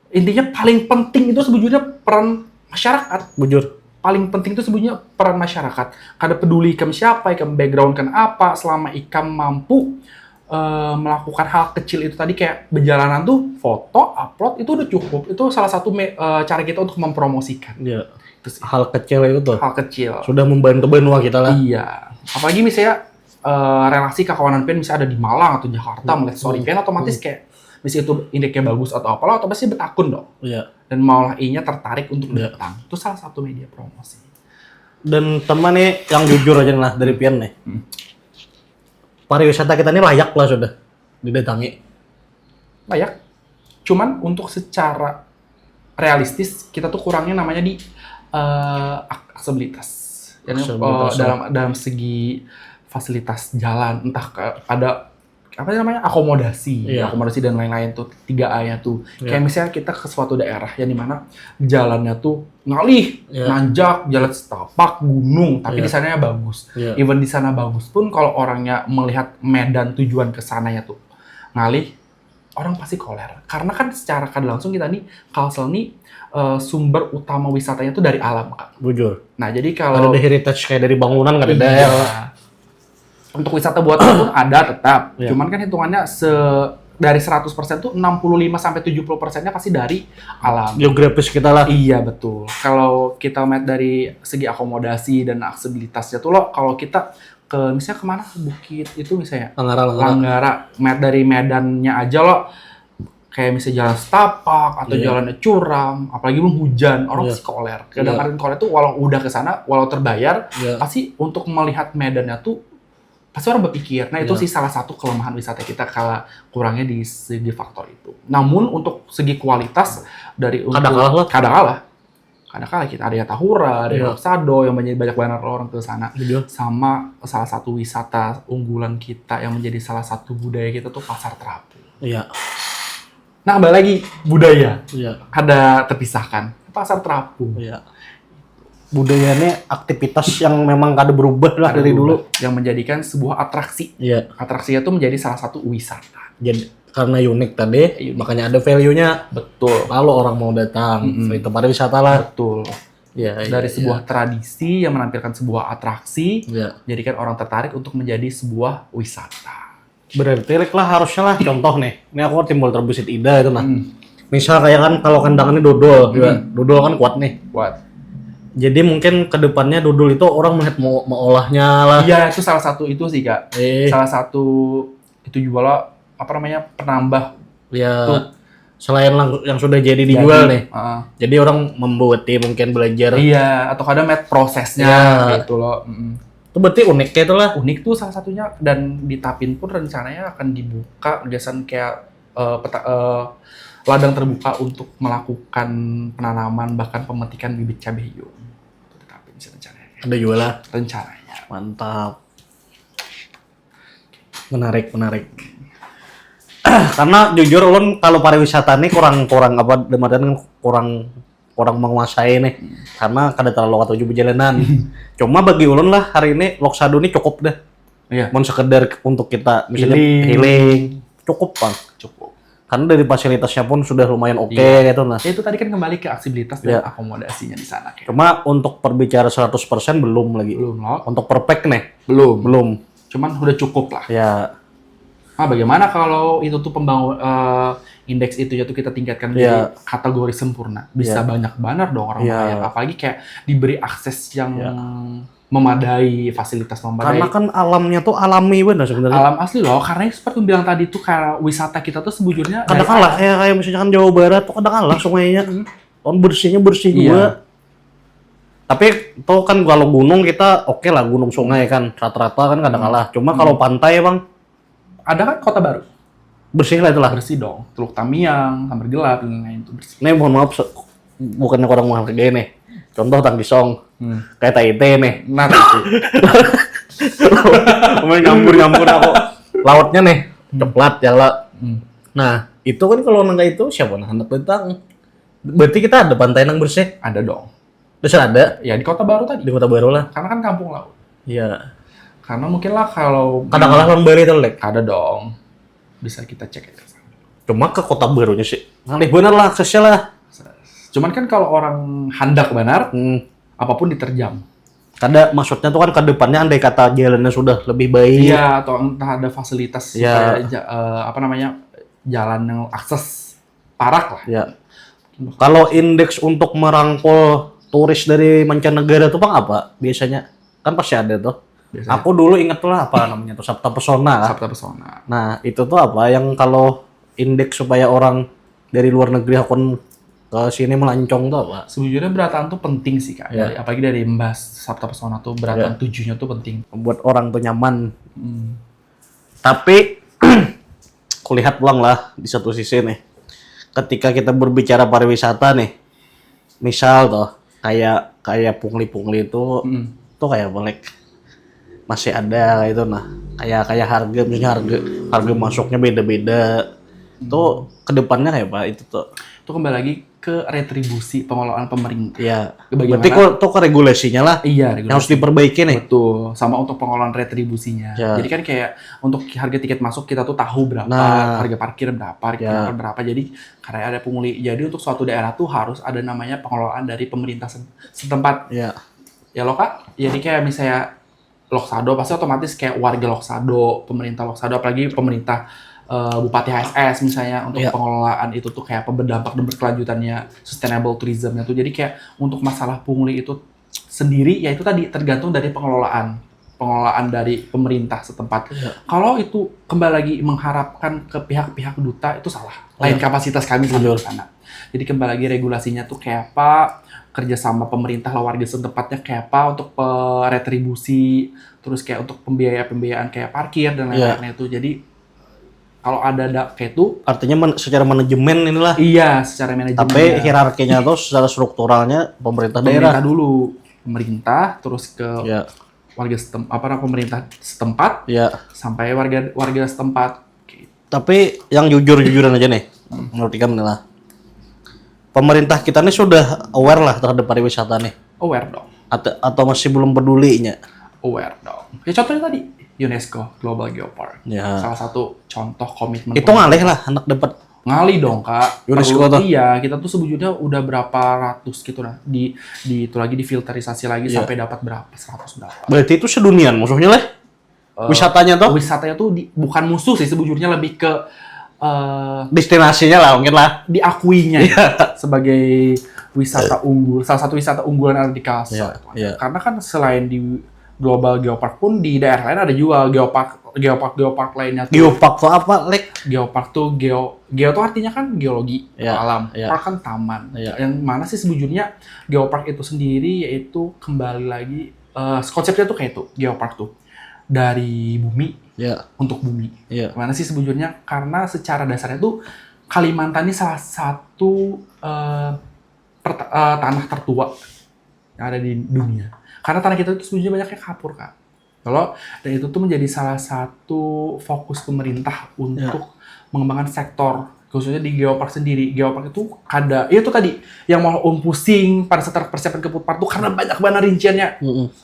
intinya paling penting itu sebetulnya peran masyarakat. Bujur. paling penting itu sebenarnya peran masyarakat. Kada peduli ikam siapa, ikam background kan apa, selama ikam mampu melakukan hal kecil itu tadi kayak berjalanan tuh foto, upload itu udah cukup. Itu salah satu cara kita untuk mempromosikan. Iya. Itu sih. Hal kecil itu tuh. Hal kecil. Sudah membantu benua kita lah. Iya. Apalagi misalnya relasi kekawanan pen misalnya ada di Malang atau Jakarta melihat story pen otomatis kayak misalnya itu indeksnya bagus atau apalah otomatis betakun dong. Iya. Dan malah I-nya tertarik untuk datang. Itu salah satu media promosi. Dan teman nih yang jujur aja lah dari Pian nih. Pariwisata kita ini layak lah sudah didatangi. Layak. Cuman untuk secara realistis kita tuh kurangnya namanya di aksesibilitas. Aksesibilitas, Dalam segi fasilitas jalan, entah ada apa namanya akomodasi, Iya. akomodasi dan lain-lain tuh 3A-nya tuh. Iya. Kayak misalnya kita ke suatu daerah yang dimana jalannya tuh ngalih, Iya. nanjak, jalan setapak, gunung, tapi Iya. di sananya bagus. Iya. Even di sana bagus pun kalau orangnya melihat medan tujuan ke sananya tuh ngalih, orang pasti koler. Karena kan secara kada langsung kita nih Kalsel nih sumber utama wisatanya tuh dari alam, Kak. Jujur. Nah, jadi Ada kalau heritage kayak dari bangunan kan ada iya. ya. Untuk wisata buatan pun ada tetap. Iya. Cuman kan hitungannya dari 100% tuh 65 sampai 70%-nya pasti dari alam. Geografis kita lah. Iya, betul. Kalau kita melihat dari segi akomodasi dan aksesibilitasnya tuh loh, kalau kita ke misalnya kemana bukit itu misalnya Langgara, dari medannya aja loh kayak misalnya jalan setapak atau Iya. jalannya curam, apalagi belum hujan, orang Iya. pasti koler. Iya. Kadang-kadang koler tuh walau udah ke sana, walau terbayar, Iya. pasti untuk melihat medannya tuh pasti orang berpikir. Nah, itu Iya. sih salah satu kelemahan wisata kita kala kurangnya di segi faktor itu. Namun untuk segi kualitas dari Kada kalah lah. Kadang kala kita ada ya Tahura, ada Iya. Sado yang menjadi banyak banget orang ke sana. Jujur. Sama salah satu wisata unggulan kita yang menjadi salah satu budaya kita tuh Pasar Terapung. Iya. Nah, kembali lagi budaya. Iya. Ada terpisahkan. Pasar Terapung. Iya. Budayanya aktivitas yang memang kada berubah lah Ada dari berubah, dulu. yang menjadikan sebuah atraksi. Iya. Atraksinya tuh menjadi salah satu wisata. Jadi karena unik tadi, Unik. makanya ada value-nya. Betul. Kalau orang mau datang, itu pariwisata lah. Betul. Iya. Dari sebuah tradisi yang menampilkan sebuah atraksi, Iya. jadikan orang tertarik untuk menjadi sebuah wisata. Berarti lah harusnya lah contoh nih. Ini aku timbul terbesit ide itu nah. Hmm. Misal kayak kan kalau kandangannya dodol, juga. Dodol kan kuat nih. Buat. Jadi mungkin kedepannya dodol itu orang melihat mau olahnya lah. Iya, itu salah satu itu sih, Kak. Salah satu itu juga lah, apa namanya, penambah Ya. Tuh. Selain yang sudah jadi dijual nih. Heeh. Jadi orang membuat mungkin belajar. Iya, atau kadang met prosesnya Iya. gitu loh. Mm-mm. Itu berarti unik kayak itu lah. Unik tuh salah satunya, dan di Tapin pun rencananya akan dibuka biasanya kayak ladang terbuka untuk melakukan penanaman bahkan pemetikan bibit cabai hijau. Itu di Tapin sih rencananya. Ada juga lah. Rencananya. Mantap. Menarik. Karena jujur ulun kalau pariwisata nih kurang apa kan kurang menguasai nih. Karena kada terlalu atau perjalanan. Cuma bagi ulun lah hari ini Loksado ini cukup dah. Iya. Mau sekedar untuk kita misalnya Healing. healing. Cukup, Bang. Cukup. Karena dari fasilitasnya pun sudah lumayan oke Iya. gitu nah. Ya, itu tadi kan kembali ke aksibilitas dan Iya. akomodasinya di sana. Kayak. Cuma untuk berbicara 100% belum lagi. Belum loh. Untuk perfect nih, Belum. belum. Cuman udah cukup lah. Ya, Nah, bagaimana kalau itu tuh indeks itu tuh kita tingkatkan Iya. menjadi kategori sempurna? Bisa Iya. banyak banget dong orang Iya. layak. Apalagi kayak diberi akses yang Iya. memadai, fasilitas memadai. karena kan alamnya tuh alami bener sebenarnya. Alam asli loh, karena seperti yang bilang tadi tuh kayak wisata kita tuh sebujurnya Kadang dari kalah kayak misalnya kan Jawa Barat tuh kadang kalah sungainya. On bersih Iya. juga. Tapi tuh kan kalau gunung kita oke lah gunung sungai kan rata-rata kan kadang kalah. Cuma kalau pantai Bang ada kan Kota Baru bersih lah itu lah. bersih dong, Teluk Tamiang, Sambar Gelap dan lain-lain itu bersih. Nih mohon maaf bukannya kurang menghargai nih. Contoh Tangkisong kayak Taite nih. Nah, itu. Nyampur aku. Lautnya nih coklat jala. Nah, itu kan kalau nangga itu siapa nah anak bentang. Berarti kita ada pantai nang bersih. Ada dong. Terus ada Ya di Kota Baru tadi. di Kota Baru lah. Karena kan kampung laut. Iya. Karena mungkin lah kalau Kadang-kadang lembari itu lek. ada dong. Bisa kita cek aja. Cuma ke Kota Barunya sih. Ngalih bener lah aksesnya lah. Cuman kan kalau orang handak benar, apapun diterjang. Maksudnya tuh kan ke depannya andai kata jalannya sudah lebih baik. Iya, atau entah ada fasilitas Iya. supaya jalan yang akses parak lah. Ya. Kalau indeks untuk merangkul turis dari mancanegara tuh Bang apa biasanya? Kan pasti ada tuh. Biasanya. Aku dulu inget lah apa namanya tuh Sabta Pesona. Sabta Pesona. Nah, itu tuh apa yang kalau indeks supaya orang dari luar negeri akan ke sini melancong tuh apa? Sejujurnya berataan tuh penting sih Kak. Iya. Apalagi dari Mbas Sabta Pesona tuh berataan 7-nya tuh penting. Buat orang tuh nyaman. Hmm. Tapi kulihat ulang lah di satu sisi nih. Ketika kita berbicara pariwisata nih, misal tuh kayak pungli-pungli itu tuh kayak boleh masih ada itu nah kayak harga misalnya harga masuknya beda-beda. Tuh kedepannya kayak apa itu tuh? Itu kembali lagi ke retribusi pengelolaan pemerintah. Iya. Bagaimana? Berarti tuh ke regulasinya lah. Iya, Yang harus diperbaiki nih. betul, sama untuk pengelolaan retribusinya. Ya. Jadi kan kayak untuk harga tiket masuk kita tuh tahu berapa, Nah. harga parkir berapa, Ya. berapa. Jadi karena ada pungli. Jadi untuk suatu daerah tuh harus ada namanya pengelolaan dari pemerintah setempat. Iya. Ya loh Kak, jadi kayak misalnya Loksado pasti otomatis kayak warga Loksado, pemerintah Loksado, apalagi pemerintah Bupati HSS misalnya untuk Iya. pengelolaan itu tuh kayak berdampak dan berkelanjutannya sustainable tourism-nya tuh. Jadi kayak untuk masalah pungli itu sendiri ya itu tadi tergantung dari pengelolaan dari pemerintah setempat. Iya. Kalau itu kembali lagi mengharapkan ke pihak-pihak duta itu salah. Lain Iya. kapasitas kami di Betul. sana. Jadi kembali lagi regulasinya tuh kayak apa, kerjasama pemerintah lah warga setempatnya kayak apa untuk retribusi, terus kayak untuk pembiayaan kayak parkir dan Iya. lain-lainnya itu. Jadi kalau ada kayak itu, Artinya secara manajemen inilah. iya secara manajemen. Tapi hierarkinya tuh secara strukturalnya pemerintah daerah. pemerintah dulu, pemerintah terus ke Ya. warga pemerintah setempat Ya. sampai warga setempat. Tapi yang jujur-jujuran aja nih, menurut Ikam nih lah. Pemerintah kita nih sudah aware lah terhadap pariwisata nih. Aware dong, Atau masih belum pedulinya. aware dong. Ya contohnya tadi UNESCO Global Geopark. Ya. Salah satu contoh komitmen. Itu ngalih lah anak dapat. Ngali dong Kak. UNESCO tuh? Iya, kita tuh sebujurnya udah berapa ratus gitu lah. Di itu lagi difilterisasi lagi Iya. sampai dapat berapa? 100 berapa. Berarti itu sedunian musuhnya lah. Wisatanya tuh Wisatanya tuh bukan musuh sih sebujurnya, lebih ke destinasinya lah mungkin lah. diakuinya Iya. sebagai wisata unggul, salah satu wisata unggulan yang ada di Kalsel. Iya, iya. Karena kan selain di Global Geopark pun di daerah lain ada juga geopark lainnya tuh. Geopark tuh apa, Lek? Geopark tuh geo tuh artinya kan geologi Iya, alam. iya. Park kan taman. Iya. Yang mana sih sebujurnya geopark itu sendiri yaitu kembali lagi konsepnya tuh kayak itu geopark tuh dari bumi Ya, untuk bumi. iya. Mana sih sebujurnya karena secara dasarnya tuh Kalimantan ini salah satu tanah tertua yang ada di dunia. Karena tanah kita itu sebujurnya banyaknya kapur Kak. Dan itu tuh menjadi salah satu fokus pemerintah untuk mengembangkan sektor khususnya di geopark sendiri. Geopark itu ada, itu tadi yang mau pusing pada saat persiapan ke Foodpark tuh karena banyak banget rinciannya.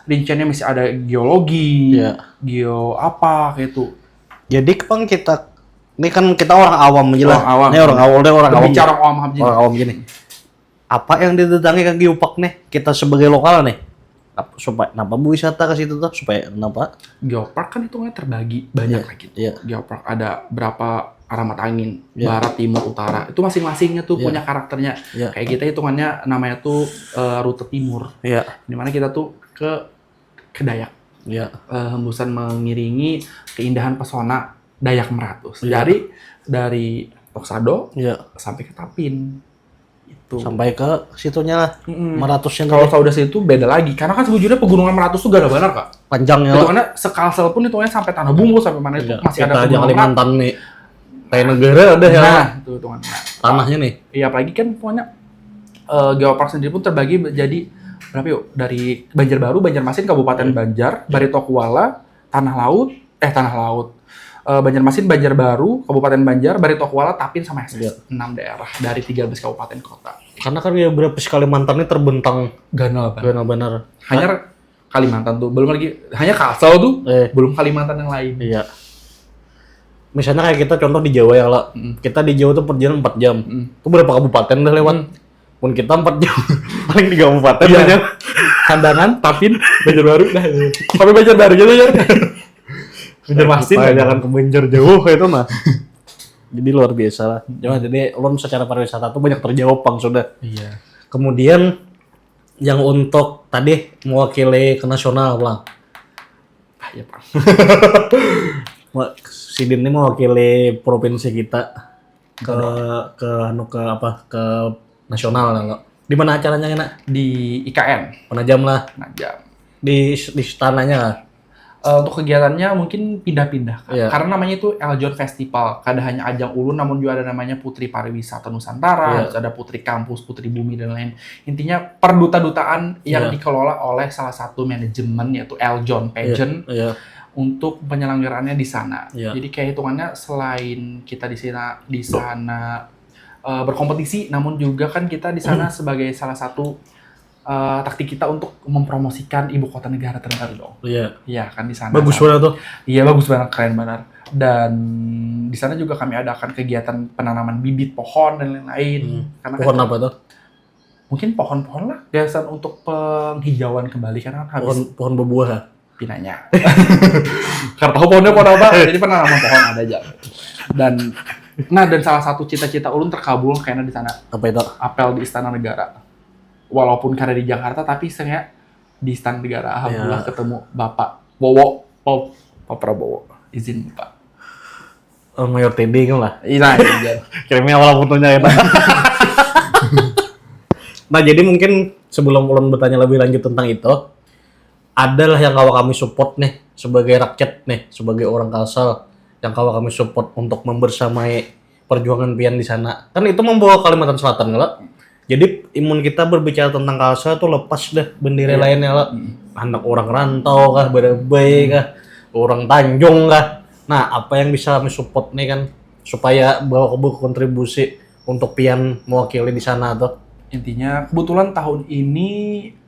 Rinciannya masih ada geologi, Iya. geo apa kayak itu. Jadi kan ini kan kita orang awam aja lah. Orang awam. Ini orang awam, Berbicara om aja. orang awam gini. Apa yang didatangi ke Geopark nih? Kita sebagai lokal nih. Supaya kenapa wisata ke situ tuh? Supaya kenapa? Geopark kan hitungannya terbagi banyak Iya, lagi. iya. Geopark ada berapa alamat angin, Iya. barat, timur, utara. Itu masing-masingnya tuh Iya. punya karakternya. Iya. Kayak kita hitungannya namanya tuh rute timur. Iya. Dimana kita tuh ke Dayak. Iya. Hembusan mengiringi keindahan pesona Dayak Meratus. Iya. Dari Loksado Iya. sampai ke Tapin. Itu. Sampai ke situnya lah. Meratusnya Kalau tuh Saudara itu beda lagi. Karena kan sebujurnya pegunungan Meratus tuh gak ada benar Kak. panjangnya Itu lah. karena sekalsel pun hitungannya sampai Tanah Bumbu sampai mana itu Iya. masih Kita ada aja pegunungan Meratus. Kalimantan nih. Kayak negara ada ya. Nah, itu hitungannya. Tanahnya nih. Iya, apalagi kan pokoknya Geopark sendiri pun terbagi jadi berapa yuk? Dari Banjarbaru, Banjarmasin, Kabupaten Banjar, Baritokuala, Tanah Laut, Banjarmasin, Banjarbaru, Kabupaten Banjar, Baritokuala, Tapin, sama Iya. SS. 6 daerah dari 13 kabupaten kota. Karena kan ya berapa sih Kalimantan ini terbentang Ganal banget. benar-benar. Hanya Kalimantan tuh, belum lagi, hanya Kalsel tuh, belum Kalimantan yang lain. Iya. Misalnya kayak kita contoh di Jawa ya lah. Kita di Jawa tuh perjalanan 4 jam. Itu berapa kabupaten udah lewat? Pun kita 4 jam. paling 3 kabupaten Iya. aja. Kandangan, Tapin, Banjarbaru, dah. Sampai Banjarbaru aja ya. Banjarmasin. Jangan ke Banjar jauh itu mah. Jadi luar biasa lah. Jadi ulun secara pariwisata tuh banyak terjawab Bang sudah. Iya. Kemudian yang untuk tadi mewakili ke nasional Bang. Ya, Pak. Si Din ini mewakili provinsi kita ke ke nasional lah. Di mana acaranya enak? Di IKN. Penajam lah. Najam. Di istananya lah. Untuk kegiatannya mungkin pindah-pindah, Kak. Iya. Karena namanya itu Eljon Festival. Kada hanya ajang ulun, namun juga ada namanya Putri Pariwisata Nusantara, Iya. terus ada Putri Kampus, Putri Bumi, dan lain. Intinya perduta-dutaan yang Iya. dikelola oleh salah satu manajemen, yaitu Eljon Pageant, Iya. untuk penyelenggaraannya di sana. Iya. Jadi kayak hitungannya selain kita di sana berkompetisi, namun juga kan kita di sana sebagai salah satu taktik kita untuk mempromosikan ibu kota negara terbaru dong. Iya. Iya kan di sana. Bagus banget tuh. Iya bagus banget, keren banget. Dan di sana juga kami adakan kegiatan penanaman bibit pohon dan lain-lain. Karena Pohon kan- apa tuh? Mungkin pohon-pohon lah, gagasan untuk penghijauan kembali karena kan habis Pohon berbuah. Ya? pinanya. Karena tahu pohonnya pohon apa, jadi penanaman pohon ada aja. Dan salah satu cita-cita ulun terkabul kayaknya di sana, Apa itu? apel di Istana Negara. Walaupun karena di Jakarta, tapi saya di Istana Negara. Alhamdulillah Ya. ketemu Bapak Pak Prabowo. Izin Pak. Mayor TD kan lah. Iya. Kirimnya awal fotonya ya. Nah jadi mungkin sebelum ulun bertanya lebih lanjut tentang itu, adalah yang kawa kami support nih sebagai rakyat nih, sebagai orang Kalsel yang kawa kami support untuk membersamai perjuangan pian di sana. Kan itu membawa Kalimantan Selatan nggak? Jadi imun kita berbicara tentang Kalsel tuh lepas deh bendera lainnya lah. Anak orang rantau kah, Berebay kah, orang Tanjung kah. Nah apa yang bisa kami support nih kan supaya bawa kontribusi untuk pian mewakili di sana tuh. Intinya kebetulan tahun ini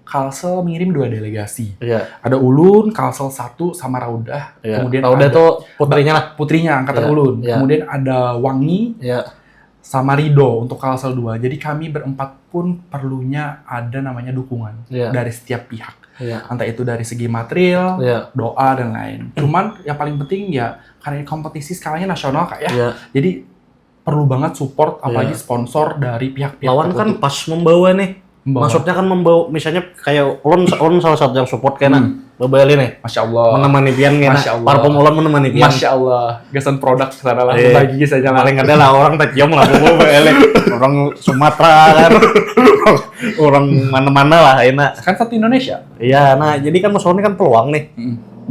Kalsel mengirim 2 delegasi. Iya. Ada Ulun, Kalsel 1 sama Raudah. Iya. Kemudian Raudah ada tuh putrinya lah. putrinya angkatan Iya, Ulun. iya. Kemudian ada Wangi Iya. sama Rido untuk Kalsel 2. Jadi kami berempat pun perlunya ada namanya dukungan Iya. dari setiap pihak. Iya. Entah itu dari segi material, Iya. doa dan lain. Cuman yang paling penting ya karena ini kompetisi skalanya nasional Kak ya. Iya. Jadi perlu banget support apalagi Iya. sponsor dari pihak-pihak Lawan kan tertentu. pas membawa nih. Membawa. Maksudnya kan membawa misalnya kayak ulun salah satu yang support kayaknya Babali nih. Masya Allah. Menemani pian kayaknya. Masya Allah. Parfum ulun menemani pian. Masya Allah. Gasan produk sana lah. Iya. Bagi saja lah. Paling ada lah orang tak cium lah Babali. Orang Sumatera kan. Orang mana-mana lah enak. Kan satu Indonesia. Iya, nah jadi kan maksudnya kan peluang nih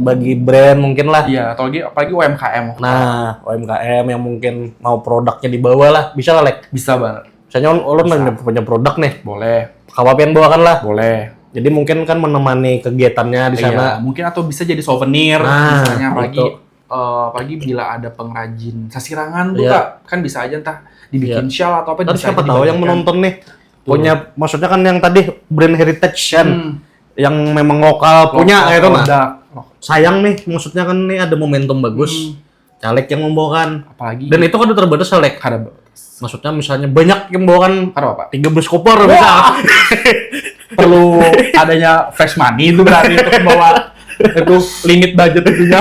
bagi brand mungkin lah. Iya, apalagi UMKM. Nah, UMKM yang mungkin mau produknya dibawa lah, bisa lah Lek. Bisa banget. Misalnya ulun punya produk nih, Boleh. kawapian bawakan lah. Boleh. Jadi mungkin kan menemani kegiatannya di sana. Iya, mungkin atau bisa jadi souvenir Nah, misalnya apalagi itu. apalagi bila ada pengrajin sasirangan tuh Iya. Kak, kan bisa aja entah dibikin shawl atau apa Dan bisa siapa aja tahu yang dibagikan. menonton nih punya, maksudnya kan yang tadi brand heritage kan, yang memang lokal punya gitu nah. produk. Sayang nih, maksudnya kan nih ada momentum bagus, caleg yang membawakan. Apalagi Dan itu kan udah terbatas Lek. ada Maksudnya misalnya banyak yang membawakan apa? 13 koper bisa. Perlu adanya fresh money itu berarti untuk membawa itu limit budget itunya.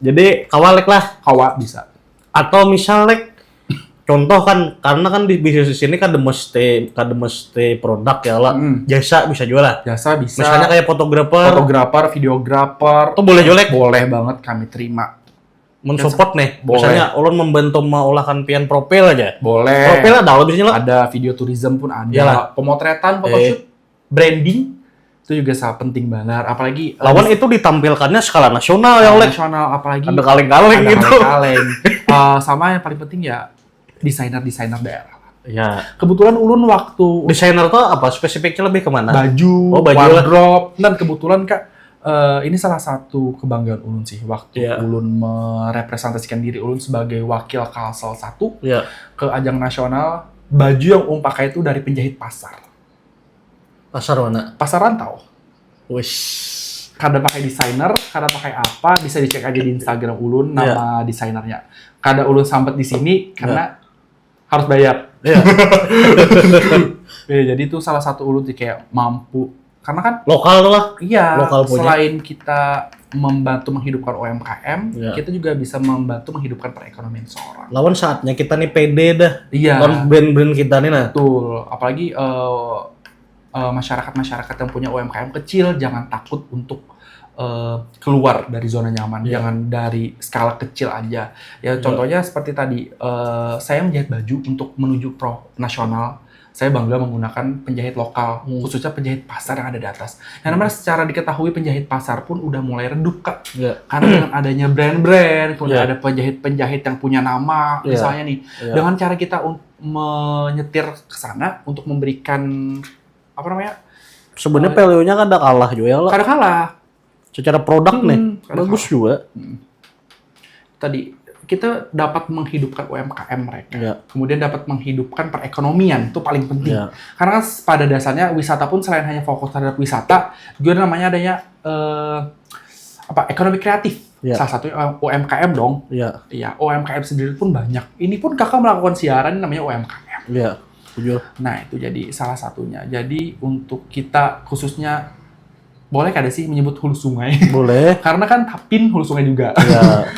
Jadi kawalek lah. Kawa bisa. Atau misalnya contoh kan, karena kan di bisnis ini kan ada mesti produk ya lah. Jasa bisa jual lah. Jasa bisa. Misalnya kayak fotografer, videografer, itu boleh jual Lek. boleh banget kami terima. Mensupport nih. Boleh. Misalnya ulun membantu mengolahkan pian profil aja. Boleh. Profil ada lah biasanya lah. Ada video tourism pun ada. Iyalah. Pemotretan, photoshoot, branding itu juga sangat penting banget. Apalagi Lawan itu ditampilkannya skala nasional ya Lek. nasional, apalagi Ada kaleng-kaleng ada gitu. kaleng-kaleng. Sama yang paling penting ya desainer daerah. Ya. Kebetulan ulun waktu Desainer tuh apa? Spesifiknya lebih kemana? baju, Oh, baju lah. wardrobe, dan kebetulan Kak ini salah satu kebanggaan ulun sih waktu Iya. ulun merepresentasikan diri ulun sebagai wakil Kalsel 1 Ya. ke ajang nasional. Baju yang ulun pakai itu dari penjahit pasar Pasar mana? rantau. Wis. Kada pakai desainer, kada pakai apa, bisa dicek aja di Instagram ulun nama desainernya. Kada ulun sampai di sini karena harus bayar. Iya. Jadi itu salah satu ulu sih kayak mampu. Karena kan Lokal lah. iya, Lokal punya. selain kita membantu menghidupkan UMKM, Iya. kita juga bisa membantu menghidupkan perekonomian seorang. Lawan saatnya kita nih pede dah. Iya, Lawan brand-brand kita nih nah. betul. Apalagi masyarakat-masyarakat yang punya UMKM kecil, jangan takut untuk keluar dari zona nyaman. Iya. Jangan dari skala kecil aja. Ya contohnya seperti tadi, saya menjahit baju untuk menuju pro nasional. Saya bangga menggunakan penjahit lokal, khususnya penjahit pasar yang ada di atas. Yang namanya secara diketahui penjahit pasar pun udah mulai redup, Kak. Iya. Karena dengan adanya brand-brand, kemudian Iya. ada penjahit-penjahit yang punya nama, Iya. misalnya nih. Iya. Dengan cara kita menyetir ke sana untuk memberikan, apa namanya, Sebenarnya value-nya kan ada kalah juga lah. kadang kalah. Secara produk nih kadang bagus juga. Tadi kita dapat menghidupkan UMKM mereka, Iya. kemudian dapat menghidupkan perekonomian, itu paling penting. Iya. Karena kan pada dasarnya wisata pun selain hanya fokus terhadap wisata, juga namanya adanya ekonomi kreatif. Iya. Salah satunya UMKM dong. Iya. Iya, UMKM sendiri pun banyak. Ini pun kakak melakukan siaran namanya UMKM. Iya. Jujur. Nah, itu jadi salah satunya. Jadi untuk kita khususnya, boleh kada sih menyebut hulu sungai? Boleh. Karena kan Tapin hulu sungai juga. Iya.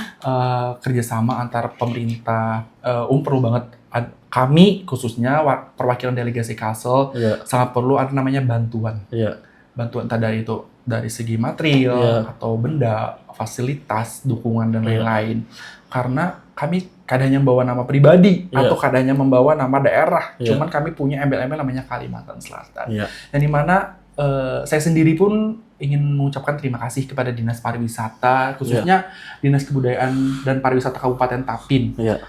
Kerjasama antar pemerintah, perlu banget. Kami khususnya perwakilan delegasi Kalsel Iya. sangat perlu ada namanya bantuan. Iya. Bantuan entah dari itu dari segi material Iya. atau benda, fasilitas, dukungan dan Iya. lain-lain. Karena kami kadangnya membawa nama pribadi Iya. atau kadangnya membawa nama daerah. Iya. Cuman kami punya embel-embel namanya Kalimantan Selatan. Iya. Yang dimana saya sendiri pun ingin mengucapkan terima kasih kepada Dinas Pariwisata, khususnya Dinas Kebudayaan dan Pariwisata Kabupaten Tapin. Iya.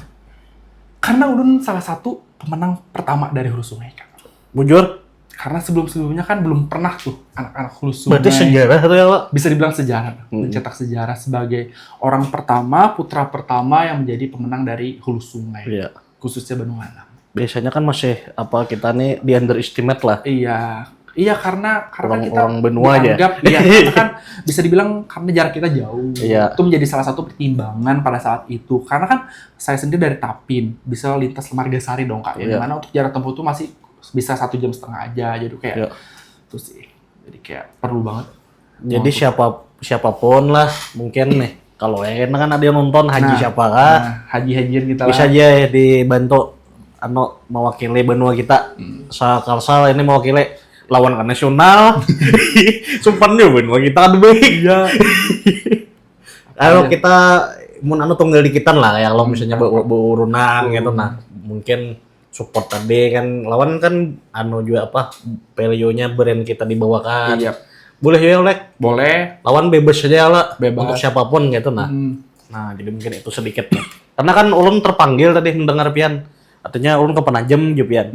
Karena Ulun salah satu pemenang pertama dari Hulu Sungai, Kak. Jujur. Karena sebelum-sebelumnya kan belum pernah tuh anak-anak Hulu Sungai. Berarti sejarah tuh ya, Pak. Bisa dibilang sejarah, mencetak sejarah sebagai orang pertama, putra pertama yang menjadi pemenang dari Hulu Sungai, Iya. khususnya Benua Alam. Biasanya kan masih kita nih di underestimate lah. Iya karena kita Orang benua aja. dianggap, iya, karena kan bisa dibilang karena jarak kita jauh. Iya. Itu menjadi salah satu pertimbangan pada saat itu. Karena kan saya sendiri dari Tapin bisa lintas Margasari dong, Kak. Iya. Dimana untuk jarak tempuh itu masih bisa 1,5 jam aja, jadi kayak Iya. itu sih. Jadi kayak perlu banget. Jadi siapapun lah mungkin nih. Kalau kan ada yang nonton haji siapa kah? Haji-hajian kita Bisa lah. aja ya dibantu mewakili benua kita. Kalsel ini mewakili lawan ke nasional. Sumpah juga benua kita kan baik. Iya. Ayo kita mun tunggal dikitan lah ya kalau misalnya berurunan gitu nah. Mungkin support tadi kan lawan kan juga value-nya brand kita dibawakan. Iya. Boleh ya Lek? Boleh. Lawan bebas aja lah. Bebas. Untuk siapapun gitu nah. Hmm. Nah, jadi mungkin itu sedikit nih. Karena kan ulun terpanggil tadi mendengar Pian. Artinya ulun ke Penajam juga Pian.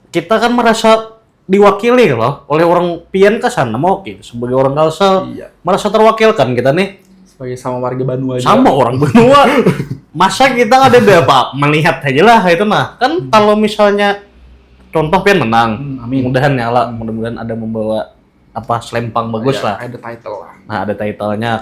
Kita kan merasa diwakili loh oleh orang Pian ke sana mau sebagai orang Kalsel. Iya. Merasa terwakilkan kita nih Sebagai sama warga Banua aja. sama orang benua. Masa kita nggak ada apa melihat aja lah itu nah. Kan kalau misalnya contoh Pian menang, Amin. mudah-mudahan ya lah, mudah-mudahan ada membawa selempang bagus lah. Ada title lah. Nah, ada title-nya.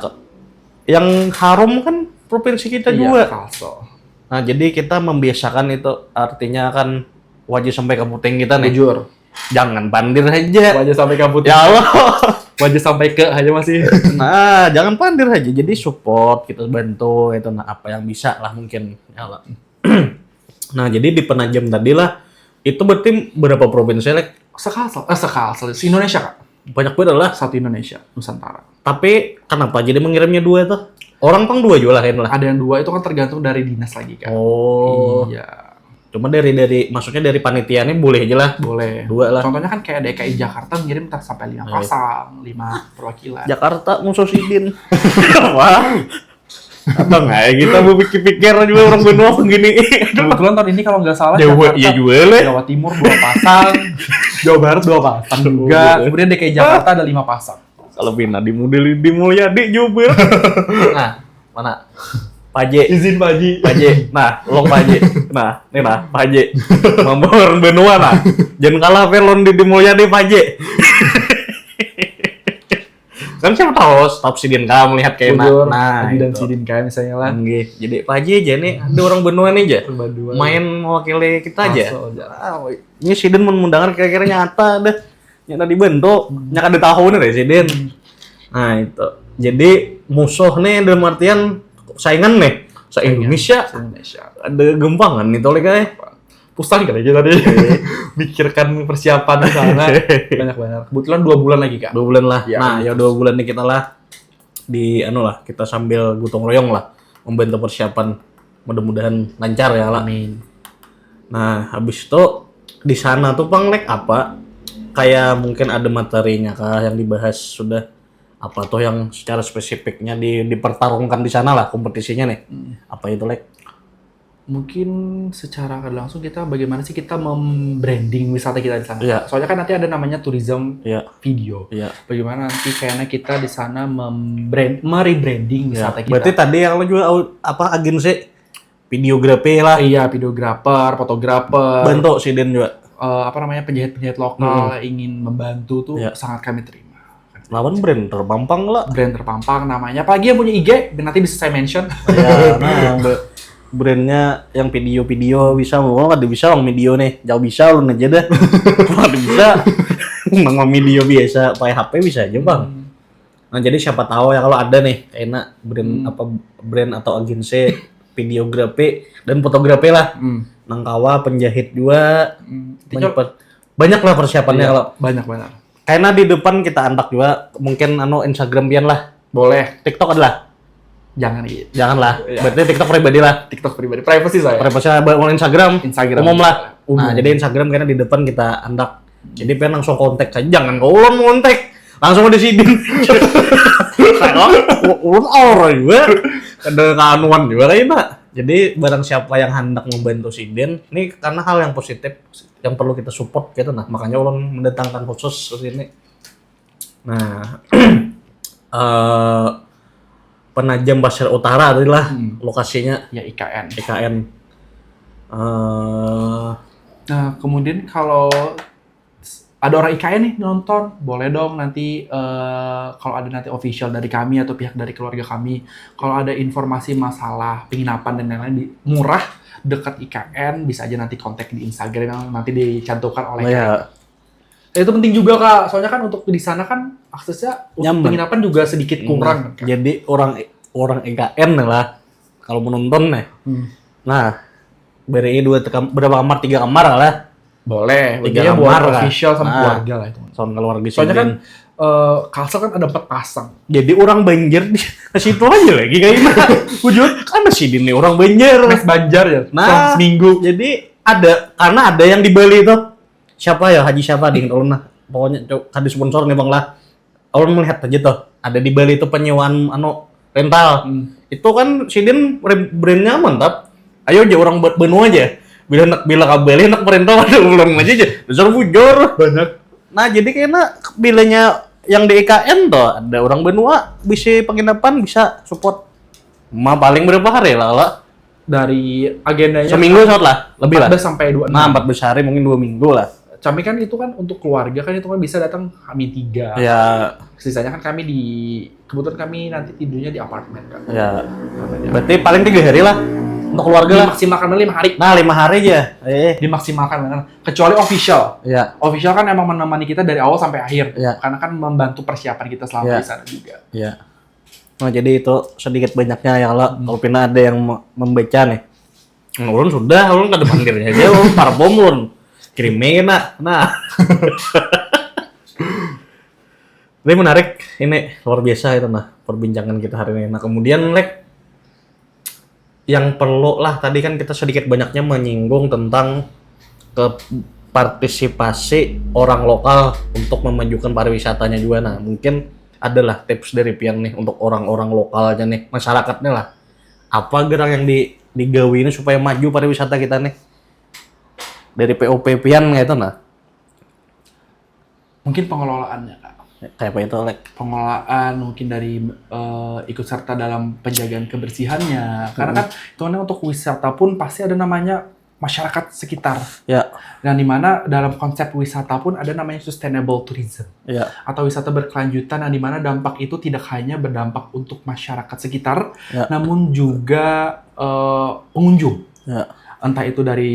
Yang harum kan provinsi kita juga. Kalsel. Nah, jadi kita membiasakan itu artinya kan wajib sampai ke puting kita nih. Jujur. Jangan pandir aja. Wajah sampai kabut. Ya Allah. Wajah sampai ke aja masih. Nah, jangan pandir aja. Jadi support, kita bantu itu nah apa yang bisa lah mungkin. Ya Allah. Nah, jadi di Penajam tadi lah itu berarti berapa provinsi Lek? Sekalsel. Indonesia, Kak. Banyak banget lah. Satu Indonesia, Nusantara. Tapi kenapa jadi mengirimnya 2 tuh? Orang pang 2 juga lah kan lah. Ada yang 2 itu kan tergantung dari dinas lagi, Kak. Oh. Iya. Cuma dari maksudnya dari panitianya boleh aja lah. Boleh. 2 lah. Contohnya kan kayak DKI Jakarta ngirim sampai 5 pasang, 5 perwakilan. Jakarta musuh Sidin. Wah. Abang kita mau pikir-pikir juga orang benua begini. Kebetulan tahun ini kalau nggak salah Jawa iya juga le. Jawa Timur 2 pasang, Jawa Barat 2 pasang juga. Kemudian DKI Jakarta ada 5 pasang. Kalau Bina di Mulyadi juga. Nah, mana? Paje. Izin Pak Paje. Nah, long Paje. Nah, ini nah, Paje. Mampu orang benua nah. Jangan kalah pelon di Mulyadi Paje. Kan siapa tahu staf Sidin Ka melihat kayak Bogor, nah Haji dan itu. Sidin Ka misalnya lah. Nggih. Jadi Pak Haji aja nih ada orang benua nih aja. Berdua. Main mewakili kita aja. Masuk aja. Ini Sidin mengundangan kira-kira nyata dah. Nyata dibentuk, nyata di tahun nih Sidin. Nah itu. Jadi musuh nih dalam artian saingan nih. Se-Indonesia Indonesia. ada gempangan nih tolek aja. Pusing kali aja tadi. Mikirkan persiapan di sana. Banyak banget. Kebetulan 2 bulan lagi, Kak. 2 bulan lah. Ya, Nah, ya 2 bulan nih kita lah di kita sambil gotong royong lah membantu persiapan. Mudah-mudahan lancar ya lah. Amin. Nah, habis itu di sana tuh Pang Lek apa? Kayak mungkin ada materinya kah yang dibahas sudah apa tuh yang secara spesifiknya dipertarungkan di sana lah kompetisinya nih. Apa itu Lek? Mungkin secara langsung kita bagaimana sih kita membranding wisata kita di sana. Iya. Soalnya kan nanti ada namanya tourism Iya. video. Iya. Bagaimana nanti kayaknya kita di sana merebranding wisata kita. Berarti tadi yang lo juga apa agensi videografi lah. Iya, videografer, fotografer, Bantu Sidin juga. apa namanya penjahit-penjahit lokal yang ingin membantu tuh Iya. sangat kami terima. Lawan brand terpampang lah. Brand terpampang namanya. Apalagi yang punya IG, nanti bisa saya mention. Ya, nah, brandnya yang video-video bisa, mau nggak bisa orang video nih, jauh bisa lu aja dah. Nggak bisa, nama video biasa, pakai HP bisa aja bang. Nah jadi siapa tahu ya kalau ada nih, enak brand atau agensi videografi dan fotografi lah, nangkawa penjahit juga, banyak lah persiapannya Iya, kalau. banyak banget. Karena di depan kita antak juga, mungkin Instagram pian lah, Boleh. TikTok adalah. Jangan gitu. Janganlah, Iya. berarti TikTok pribadi lah. TikTok pribadi. Privacy saya. Preferensinya mau Instagram, Instagram. umum lah. Umum. Nah, jadi Instagram karena di depan kita andak. Jadi pengen langsung kontak aja, jangan kau ulun kontak. Langsung di sini. Ulun orang juga. Ada keanuan juga kayaknya. Jadi barang siapa yang hendak membantu Sidin, ini karena hal yang positif yang perlu kita support gitu nah. Makanya ulun mendatangkan khusus ke sini. Nah, Penajam Pasir Utara tadi lah lokasinya Ya IKN. IKN. Nah, kemudian kalau ada orang IKN nih nonton, boleh dong nanti kalau ada nanti official dari kami atau pihak dari keluarga kami, kalau ada informasi masalah penginapan dan lain-lain murah dekat IKN, bisa aja nanti kontak di Instagram yang nanti dicantumkan oleh ya. itu penting juga Kak, soalnya kan untuk di sana kan aksesnya untuk Nyaman. penginapan juga sedikit kurang. Kan? Jadi orang IKN lah kalau menonton nih. Nah, beri berapa kamar? 3 kamar lah. Boleh, 3 intinya buat kamar lah. official sama Nah, keluarga lah itu. Soal keluarga Soalnya kan Sidin. Kalsel kan ada 4 pasang. Jadi orang Banjar ke situ aja lagi kayaknya. Wujud kan Sidin nih orang Banjar. Mes Banjar ya. Nah, seminggu. Jadi karena ada yang di Bali itu. Siapa ya? Haji siapa ding kalau nah. Pokoknya ada sponsor nih Bang lah. Orang melihat aja tuh. Ada di Bali itu penyewaan rental. Itu kan Sidin brandnya mantap. Ayo aja orang buat benua aja. Bila kabel nak perintah ada ulang aja. Dasar bujur. Banyak. Nah, jadi kayaknya bilanya yang di IKN tuh ada orang benua bisa penginapan bisa support. Paling berapa hari lah? Dari agendanya Seminggu saat lah, lebih lah. 14 sampai 26. Nah, 14 hari mungkin 2 minggu lah. Kami kan itu kan untuk keluarga kan itu kan bisa datang kami 3. Ya, Sisanya kan kami kebetulan kami nanti tidurnya di apartemen kan. ya. Berarti paling 3 hari lah untuk keluarga lah. Dimaksimalkan 5 hari. Nah, 5 hari aja. Dimaksimalkan kan. Kecuali official. Ya, Official kan emang menemani kita dari awal sampai akhir. Iya. Karena kan membantu persiapan kita selama Iya. di sana juga. ya. Nah, jadi itu sedikit banyaknya ya kalau pina ada yang membaca nih. Ulun sudah, ulun kada panggilnya aja, ulun parfum ulun. Kirimnya nah. Ini menarik, ini luar biasa itu nah perbincangan kita hari ini. Nah kemudian Lek, yang perlu lah tadi kan kita sedikit banyaknya menyinggung tentang partisipasi orang lokal untuk memajukan pariwisatanya juga. Nah mungkin adalah tips dari Pian nih untuk orang-orang lokalnya nih, masyarakatnya lah. Apa gerak yang digawi ini supaya maju pariwisata kita nih? Dari POP Pian gitu nah. Mungkin pengelolaannya Kak. Kayak apa itu Lek? Pengelolaan mungkin dari ikut serta dalam penjagaan kebersihannya. Karena kan itu untuk wisata pun pasti ada namanya masyarakat sekitar. Ya. Dan di mana dalam konsep wisata pun ada namanya sustainable tourism. Ya. Atau wisata berkelanjutan yang di mana dampak itu tidak hanya berdampak untuk masyarakat sekitar, Ya. namun juga pengunjung. Ya. Entah itu dari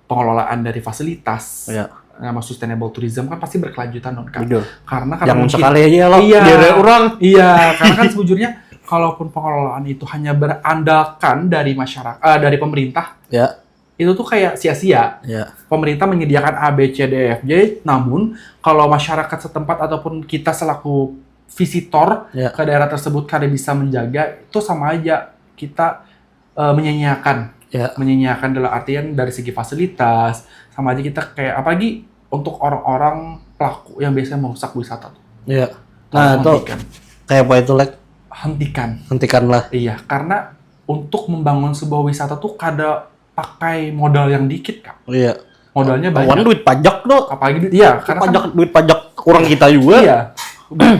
pengelolaan dari fasilitas. Ya. Nama sustainable tourism kan pasti berkelanjutan kan. Jujur. Karena Jangan mungkin- sekali aja loh. Iya. Jadi orang. Iya, karena kan sejujurnya kalaupun pengelolaan itu hanya berandalkan dari masyarakat, dari pemerintah, Ya. itu tuh kayak sia-sia. Ya. Pemerintah menyediakan A, B, C, D, E, F, G, namun kalau masyarakat setempat ataupun kita selaku visitor Ya. ke daerah tersebut karena bisa menjaga, itu sama aja kita menyanyiakan. Ya. Menyanyiakan dalam artian dari segi fasilitas, sama aja kita kayak, apalagi untuk orang-orang pelaku yang biasanya merusak wisata tuh. Ya. Nah, itu Hentikan. kayak apa itu, Lek? Hentikan. Hentikanlah. Iya, karena untuk membangun sebuah wisata tuh kada pakai modal yang dikit, Kak. Iya. Modalnya Kawan banyak. duit pajak dong. Apalagi iya, karena Pajak kan, duit pajak orang kita juga. iya.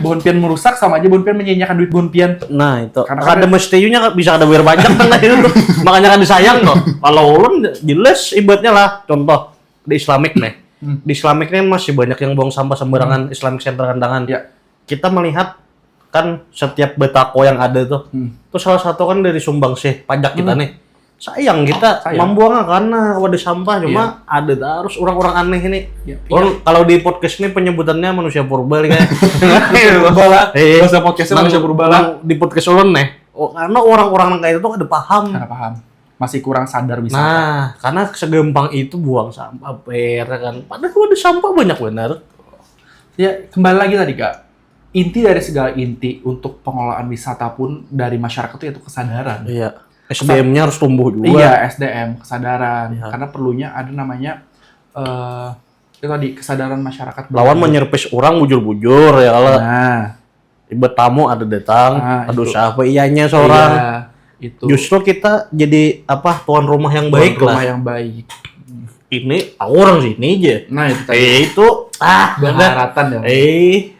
Bonpian merusak sama aja Bonpian menyanyiakan duit Bonpian. Nah itu, Karena karena ada mestinya bisa ada bayar pajak kan itu tuh. Makanya kan disayang kok. Kalau ulun jelas ibaratnya lah, contoh di Islamic nih. Di Islamic nih masih banyak yang buang sampah sembarangan, Islamic Center Kandangan. Ya. Kita melihat kan setiap betako yang ada tuh, itu salah satu kan dari sumbangsih pajak kita nih. Sayang kita Sayang. membuang karena wadah sampah, cuma ada terus orang-orang aneh ini. Iya. Orang kalau di podcast ini penyebutannya manusia purba nih kayak. Berbala. Eh, Bahasa podcastnya manusia berbala. Di podcast ulun nih. Oh, karena orang-orang kayak itu tuh ada paham. Karena paham. Masih kurang sadar wisata. Nah, karena segempang itu buang sampah, kan. Padahal ada sampah banyak benar. Ya, kembali lagi tadi, Kak. Inti dari segala inti untuk pengelolaan wisata pun dari masyarakat itu yaitu kesadaran. Iya. SDM-nya harus tumbuh juga. Iya, SDM, kesadaran. Iya. Karena perlunya ada namanya itu tadi kesadaran masyarakat. Lawan menyerpes orang bujur-bujur ya kalau Nah, ibarat tamu ada datang, Nah, aduh itu. siapa iyanya seorang. iya, itu Justru kita jadi apa tuan rumah yang baik rumah lah. yang baik. Ini orang sini aja. Nah, itu tadi. Itu bener. Baharatan ya.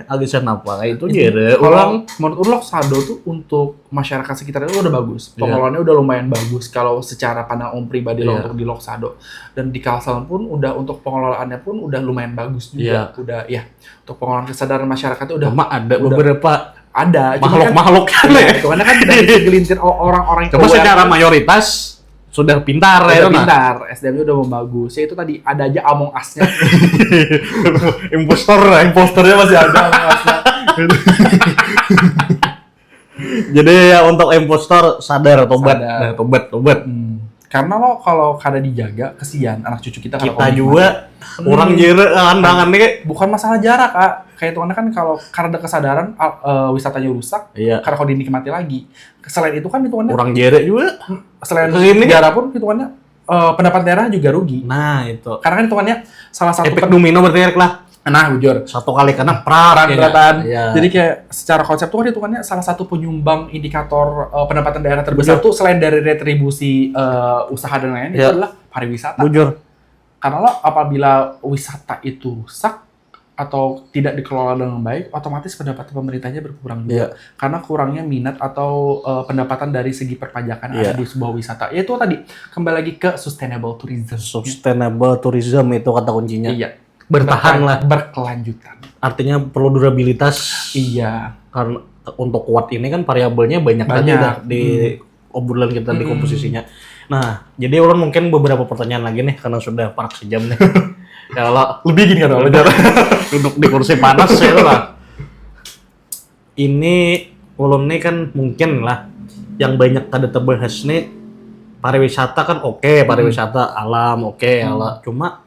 Alisan apa itu jere Kalau orang. menurut Lok Sado tuh untuk masyarakat sekitar itu udah bagus. Pengelolaannya udah lumayan bagus kalau secara pandang om pribadi lo Iya. untuk di Lok Sado. Dan di Kalsel pun udah untuk pengelolaannya pun udah lumayan bagus juga. Iya. Udah ya. Untuk pengelolaan kesadaran masyarakat itu udah Cuma ada udah beberapa ada. Cuma kan- makhluk-makhluk kan Iya, ya. cuman kan dari segelintir orang-orang yang Coba aware secara kan mayoritas sudah pintar udah ya nah. pintar, SDM-nya udah bagus. Ya itu tadi ada aja Among Us-nya. Impostornya masih ada. Jadi ya untuk impostor sadar tobat. Sadar. Nah, tobat. Karena lo kalau kada dijaga, kesian anak cucu kita kalau Kita komitmen. juga orang jere kandangannya kayak Bukan masalah jarak, Kak. Kayak itu kan kalau karena ada kesadaran wisatanya rusak, iya. karena kalau dinikmati lagi. Selain itu kan hitungannya Orang jere juga. selain Kesini. negara pun hitungannya pendapat daerah juga rugi. Nah, itu. Karena kan hitungannya salah satu Efek domino berarti lah. nah jujur Satu kali kena prak. peratan. Iya. Jadi kayak secara konsep tuh kan hitungannya salah satu penyumbang indikator pendapatan daerah terbesar tuh selain dari retribusi usaha dan lain-lain itu Iya. adalah pariwisata. Jujur. Karena lo apabila wisata itu rusak atau tidak dikelola dengan baik, otomatis pendapatan pemerintahnya berkurang juga. Iya. Karena kurangnya minat atau pendapatan dari segi perpajakan yang Iya. ada di sebuah wisata. Ya itu tadi, kembali lagi ke sustainable tourism. Sustainable tourism itu kata kuncinya. Iya. Bertahan lah. Berkelanjutan. Artinya perlu durabilitas. Iya. Karena untuk kuat ini kan variabelnya banyak tadi Banyak. dah di obrolan kita di komposisinya. Nah, jadi ulun mungkin beberapa pertanyaan lagi nih karena sudah parak sejam nih. Kalau Lebih gini kan, duduk di kursi panas ya lah. Ini ulun nih kan mungkin lah yang banyak tadi terbahas nih pariwisata kan oke, pariwisata alam oke, alam. Cuma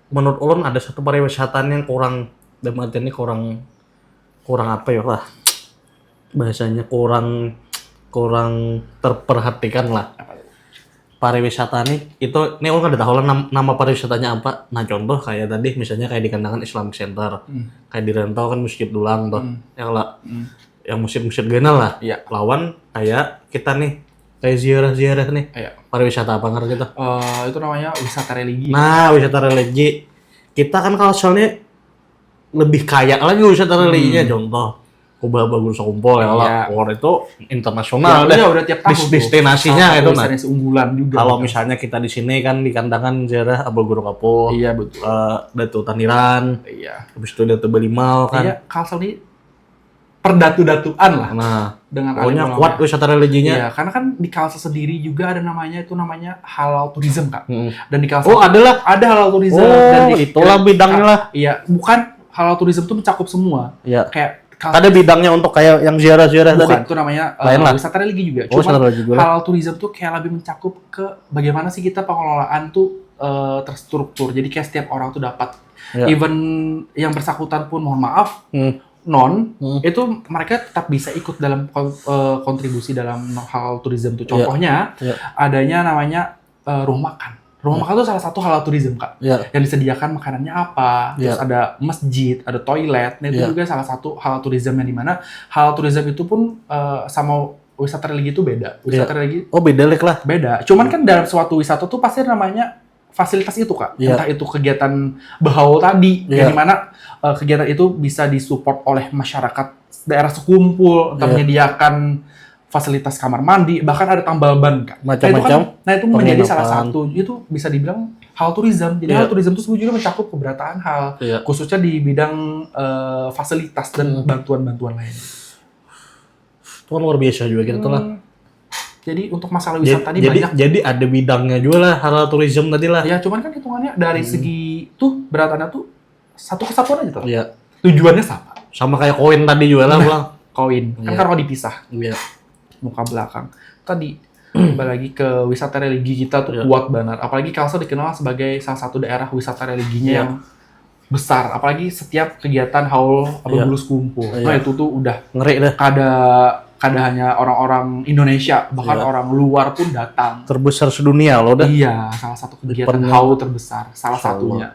menurut ulun ada satu pariwisata yang kurang dalam artian ini kurang apa ya lah bahasanya kurang terperhatikan lah. Pariwisata nih itu nih orang udah tahu lah nama pariwisatanya apa. Nah contoh kayak tadi misalnya kayak di Kandangan Islamic Center, kayak di Rantau kan Masjid Dulang tuh, yang lah, yang masjid ganal lah. Iya. Lawan kayak kita nih kayak ziarah nih, Iya. pariwisata apa ngerti tuh? Itu namanya wisata religi. Nah wisata religi kita kan kalau soalnya lebih kaya lagi wisata religinya contoh Kuba bagus kumpul ya Iya. lah. War itu internasional Ya, udah tiap tahun tuh. destinasinya Salah itu satu nah. destinasi unggulan juga. Kalau misalnya kita di sini kan di kandangan daerah Abel Guru Kapo, Iya betul. Datu Taniran, Iya. habis itu Datu Belimau kan. Iya, Kalsel ini perdatu-datuan lah Nah, dengan pokoknya adanya kuat wisata religinya. Iya, karena kan di Kalsel sendiri juga ada namanya halal tourism, Kak. Mm. Dan di Kalsel Oh, adalah. ada halal tourism Oh, dan itulah bidangnya lah. Iya, bukan halal tourism itu mencakup semua. Iya. Kayak Ada bidangnya untuk kayak yang ziarah-ziarah tadi. bukan, itu namanya Lain lah. wisata religi juga. Oh, Cuma wisata religi juga. halal tourism tuh kayak lebih mencakup ke bagaimana sih kita pengelolaan tuh terstruktur. Jadi kayak setiap orang tuh dapat. Ya. Even yang bersangkutan pun mohon maaf itu mereka tetap bisa ikut dalam kontribusi dalam halal tourism tuh. Contohnya Iya. adanya namanya rumah makan. Rumah makan itu salah satu halal tourism, Kak. Iya. Yang disediakan makanannya apa, terus ada masjid, ada toilet, nah itu Iya. juga salah satu halal tourism yang dimana halal tourism itu pun sama wisata religi itu beda. Wisata religi Oh, beda lek lah. beda. Cuman kan dalam suatu wisata tuh pasti namanya fasilitas itu, Kak. Iya. Entah itu kegiatan bahaul tadi, Iya. yang dimana kegiatan itu bisa disupport oleh masyarakat daerah sekumpul, entah Iya. menyediakan fasilitas kamar mandi, bahkan ada tambal ban, Kak. Macam-macam Nah itu menjadi penginapan. salah satu, itu bisa dibilang hal tourism. Jadi Iya. hal tourism itu sebenarnya juga mencakup keberatan hal, Iya. khususnya di bidang fasilitas dan bantuan-bantuan lain. Itu kan luar biasa juga gitu lah. Jadi untuk masalah wisata tadi Jadi banyak. jadi ada bidangnya juga lah halal tourism tadi lah. Ya cuman kan hitungannya dari segi tuh beratannya tuh satu kesatuan aja tuh. Iya. Tujuannya sama. Sama kayak koin tadi juga lah, Bang. Koin. Kan Iya. kalau dipisah Iya. muka belakang. Tadi kembali lagi ke wisata religi kita tuh Iya. kuat banget. Apalagi Kalsel dikenal sebagai salah satu daerah wisata religinya Iya. yang besar. Apalagi setiap kegiatan haul Iya. Abang Bulus kumpul. Iya. Nah itu tuh udah Ngeri dah. kada hanya orang-orang Indonesia, bahkan Iya. orang luar pun datang. Terbesar sedunia loh dah. Iya, salah satu kegiatan Depannya. haul terbesar, salah Insya Allah. satunya.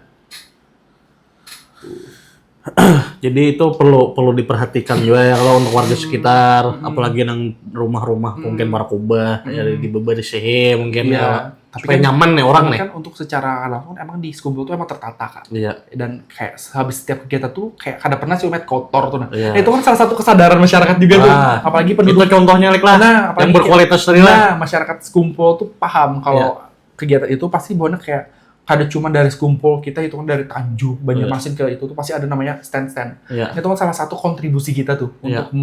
Jadi itu perlu diperhatikan juga ya kalau untuk warga sekitar, apalagi yang rumah-rumah mungkin Marakuba, ya di Bebersih mungkin Iya. ya. Tapi Supaya kan- nyaman nih orang Tapi nih. kan untuk secara langsung emang di Skumpul tuh emang tertata, Kak. Iya. Dan kayak habis setiap kegiatan tuh kayak kada pernah sih lihat kotor tuh. Nah. Iya. Nah, itu kan salah satu kesadaran masyarakat juga tuh. Ah, Apalagi Itu penduduk contohnya Lek lah. Nah, apalagi Yang berkualitas tadi lah. Nah, masyarakat Skumpul tuh paham kalau kegiatan itu pasti banyak kayak kada cuma dari Skumpul kita, itu kan dari Tanjung, Banjarmasin ke itu tuh pasti ada namanya stand-stand. Iya. Itu kan salah satu kontribusi kita tuh Iya. untuk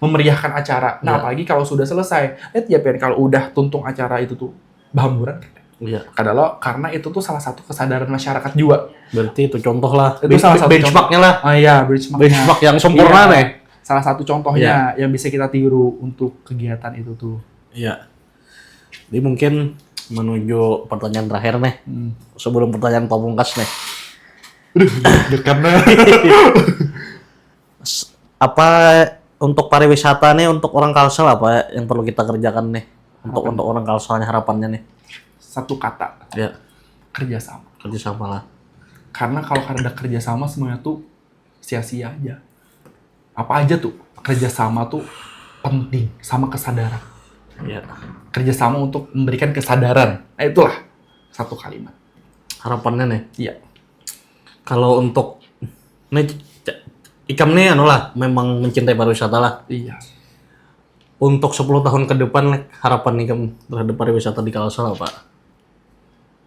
memeriahkan acara. Nah, Iya. apalagi kalau sudah selesai, lihat ya Pian, kalau udah tuntung acara itu tuh bahamburan. Iya. Kadang karena itu tuh salah satu kesadaran masyarakat juga. Berarti itu contoh lah. Itu salah satu benchmarknya lah. Ah iya, benchmark-nya. Benchmark yang sempurna Iya. nih. Salah satu contohnya yang bisa kita tiru untuk kegiatan itu tuh. Iya. Jadi mungkin menuju pertanyaan terakhir nih. Sebelum pertanyaan pamungkas nih. Karena Apa untuk pariwisata nih untuk orang Kalsel apa yang perlu kita kerjakan nih? Untuk orang Kalselnya harapannya nih. satu kata, Ya, kerjasama. kerjasama lah. Karena kalau ada kerjasama semuanya tuh sia-sia aja. Apa aja tuh kerjasama tuh penting sama kesadaran. Ya. Kerjasama untuk memberikan kesadaran. Nah itulah satu kalimat. Harapannya nih. Iya. Kalau untuk nih Ikam nih anu lah memang mencintai pariwisata lah. Iya. Untuk 10 tahun ke depan harapan Ikam terhadap pariwisata di Kalsel apa?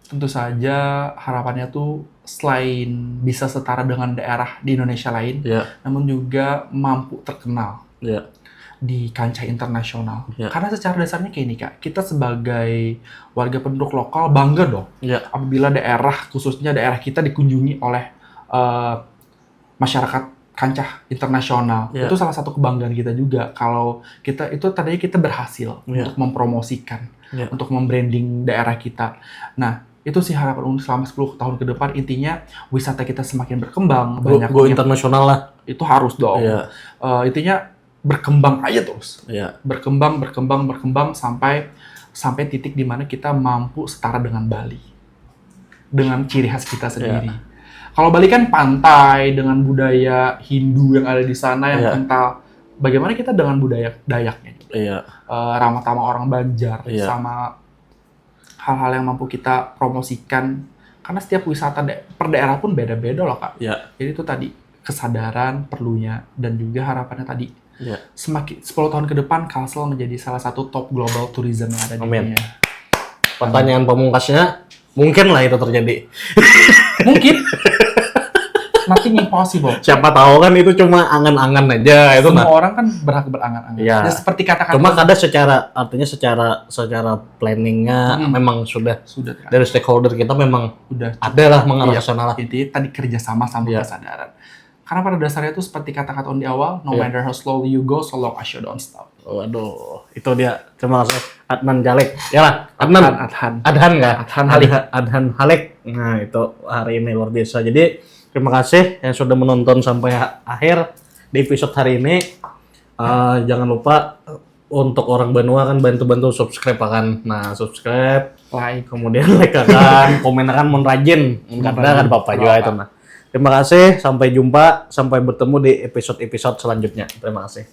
Tentu saja harapannya tuh selain bisa setara dengan daerah di Indonesia lain, Ya, namun juga mampu terkenal ya, di kancah internasional. Ya. Karena secara dasarnya kayak ini, Kak, kita sebagai warga penduduk lokal bangga dong ya, apabila daerah, khususnya daerah kita dikunjungi oleh masyarakat kancah internasional. Ya. Itu salah satu kebanggaan kita juga. Kalau kita itu tadinya kita berhasil Ya. untuk mempromosikan, Ya. untuk membranding daerah kita. Nah, itu sih harapan untuk selama 10 tahun ke depan. Intinya wisata kita semakin berkembang, banyak go internasional lah. itu harus dong. Iya. Intinya berkembang aja terus. Ya, Berkembang sampai titik di mana kita mampu setara dengan Bali. Dengan ciri khas kita sendiri. Kalau Bali kan pantai dengan budaya Hindu yang ada di sana yang Iya. kental. Bagaimana kita dengan budaya Dayaknya? iya, Ramah tamah orang Banjar Iya. sama hal-hal yang mampu kita promosikan. Karena setiap wisata per daerah pun beda-beda loh, Kak. iya, Jadi itu tadi kesadaran perlunya, dan juga harapannya tadi Ya. semakin 10 tahun ke depan Kalsel menjadi salah satu top global tourism yang ada di Amin. dunia. Pertanyaan pamungkasnya, mungkin lah itu terjadi. Mungkin nothing impossible. Siapa tahu kan itu cuma angan-angan aja itu Semua nah. orang kan berhak berangan-angan. Iya. Ya, seperti kata-kata Cuma ada secara planningnya memang sudah sudah kan? dari stakeholder kita memang Udah ada lah mengarah Iya. ke sana lah. Intinya tadi kerjasama sama Iya. kesadaran. Karena pada dasarnya itu seperti kata-kata di awal, no Iya. matter how slowly you go, so long as you don't stop. Waduh, itu dia. Terima kasih Adnan Jalek. Ya lah, Adnan. Adhan nggak? Adhan Halik. Adhan Halik. Nah, itu hari ini luar biasa. Jadi, terima kasih yang sudah menonton sampai akhir di episode hari ini. Jangan lupa untuk orang Banua kan bantu-bantu subscribe kan. Nah, subscribe, Like. kemudian like kan, komen kan mun rajin. Karena kan Bapak juga itu nah. Terima kasih, sampai jumpa, sampai bertemu di episode-episode selanjutnya. Terima kasih.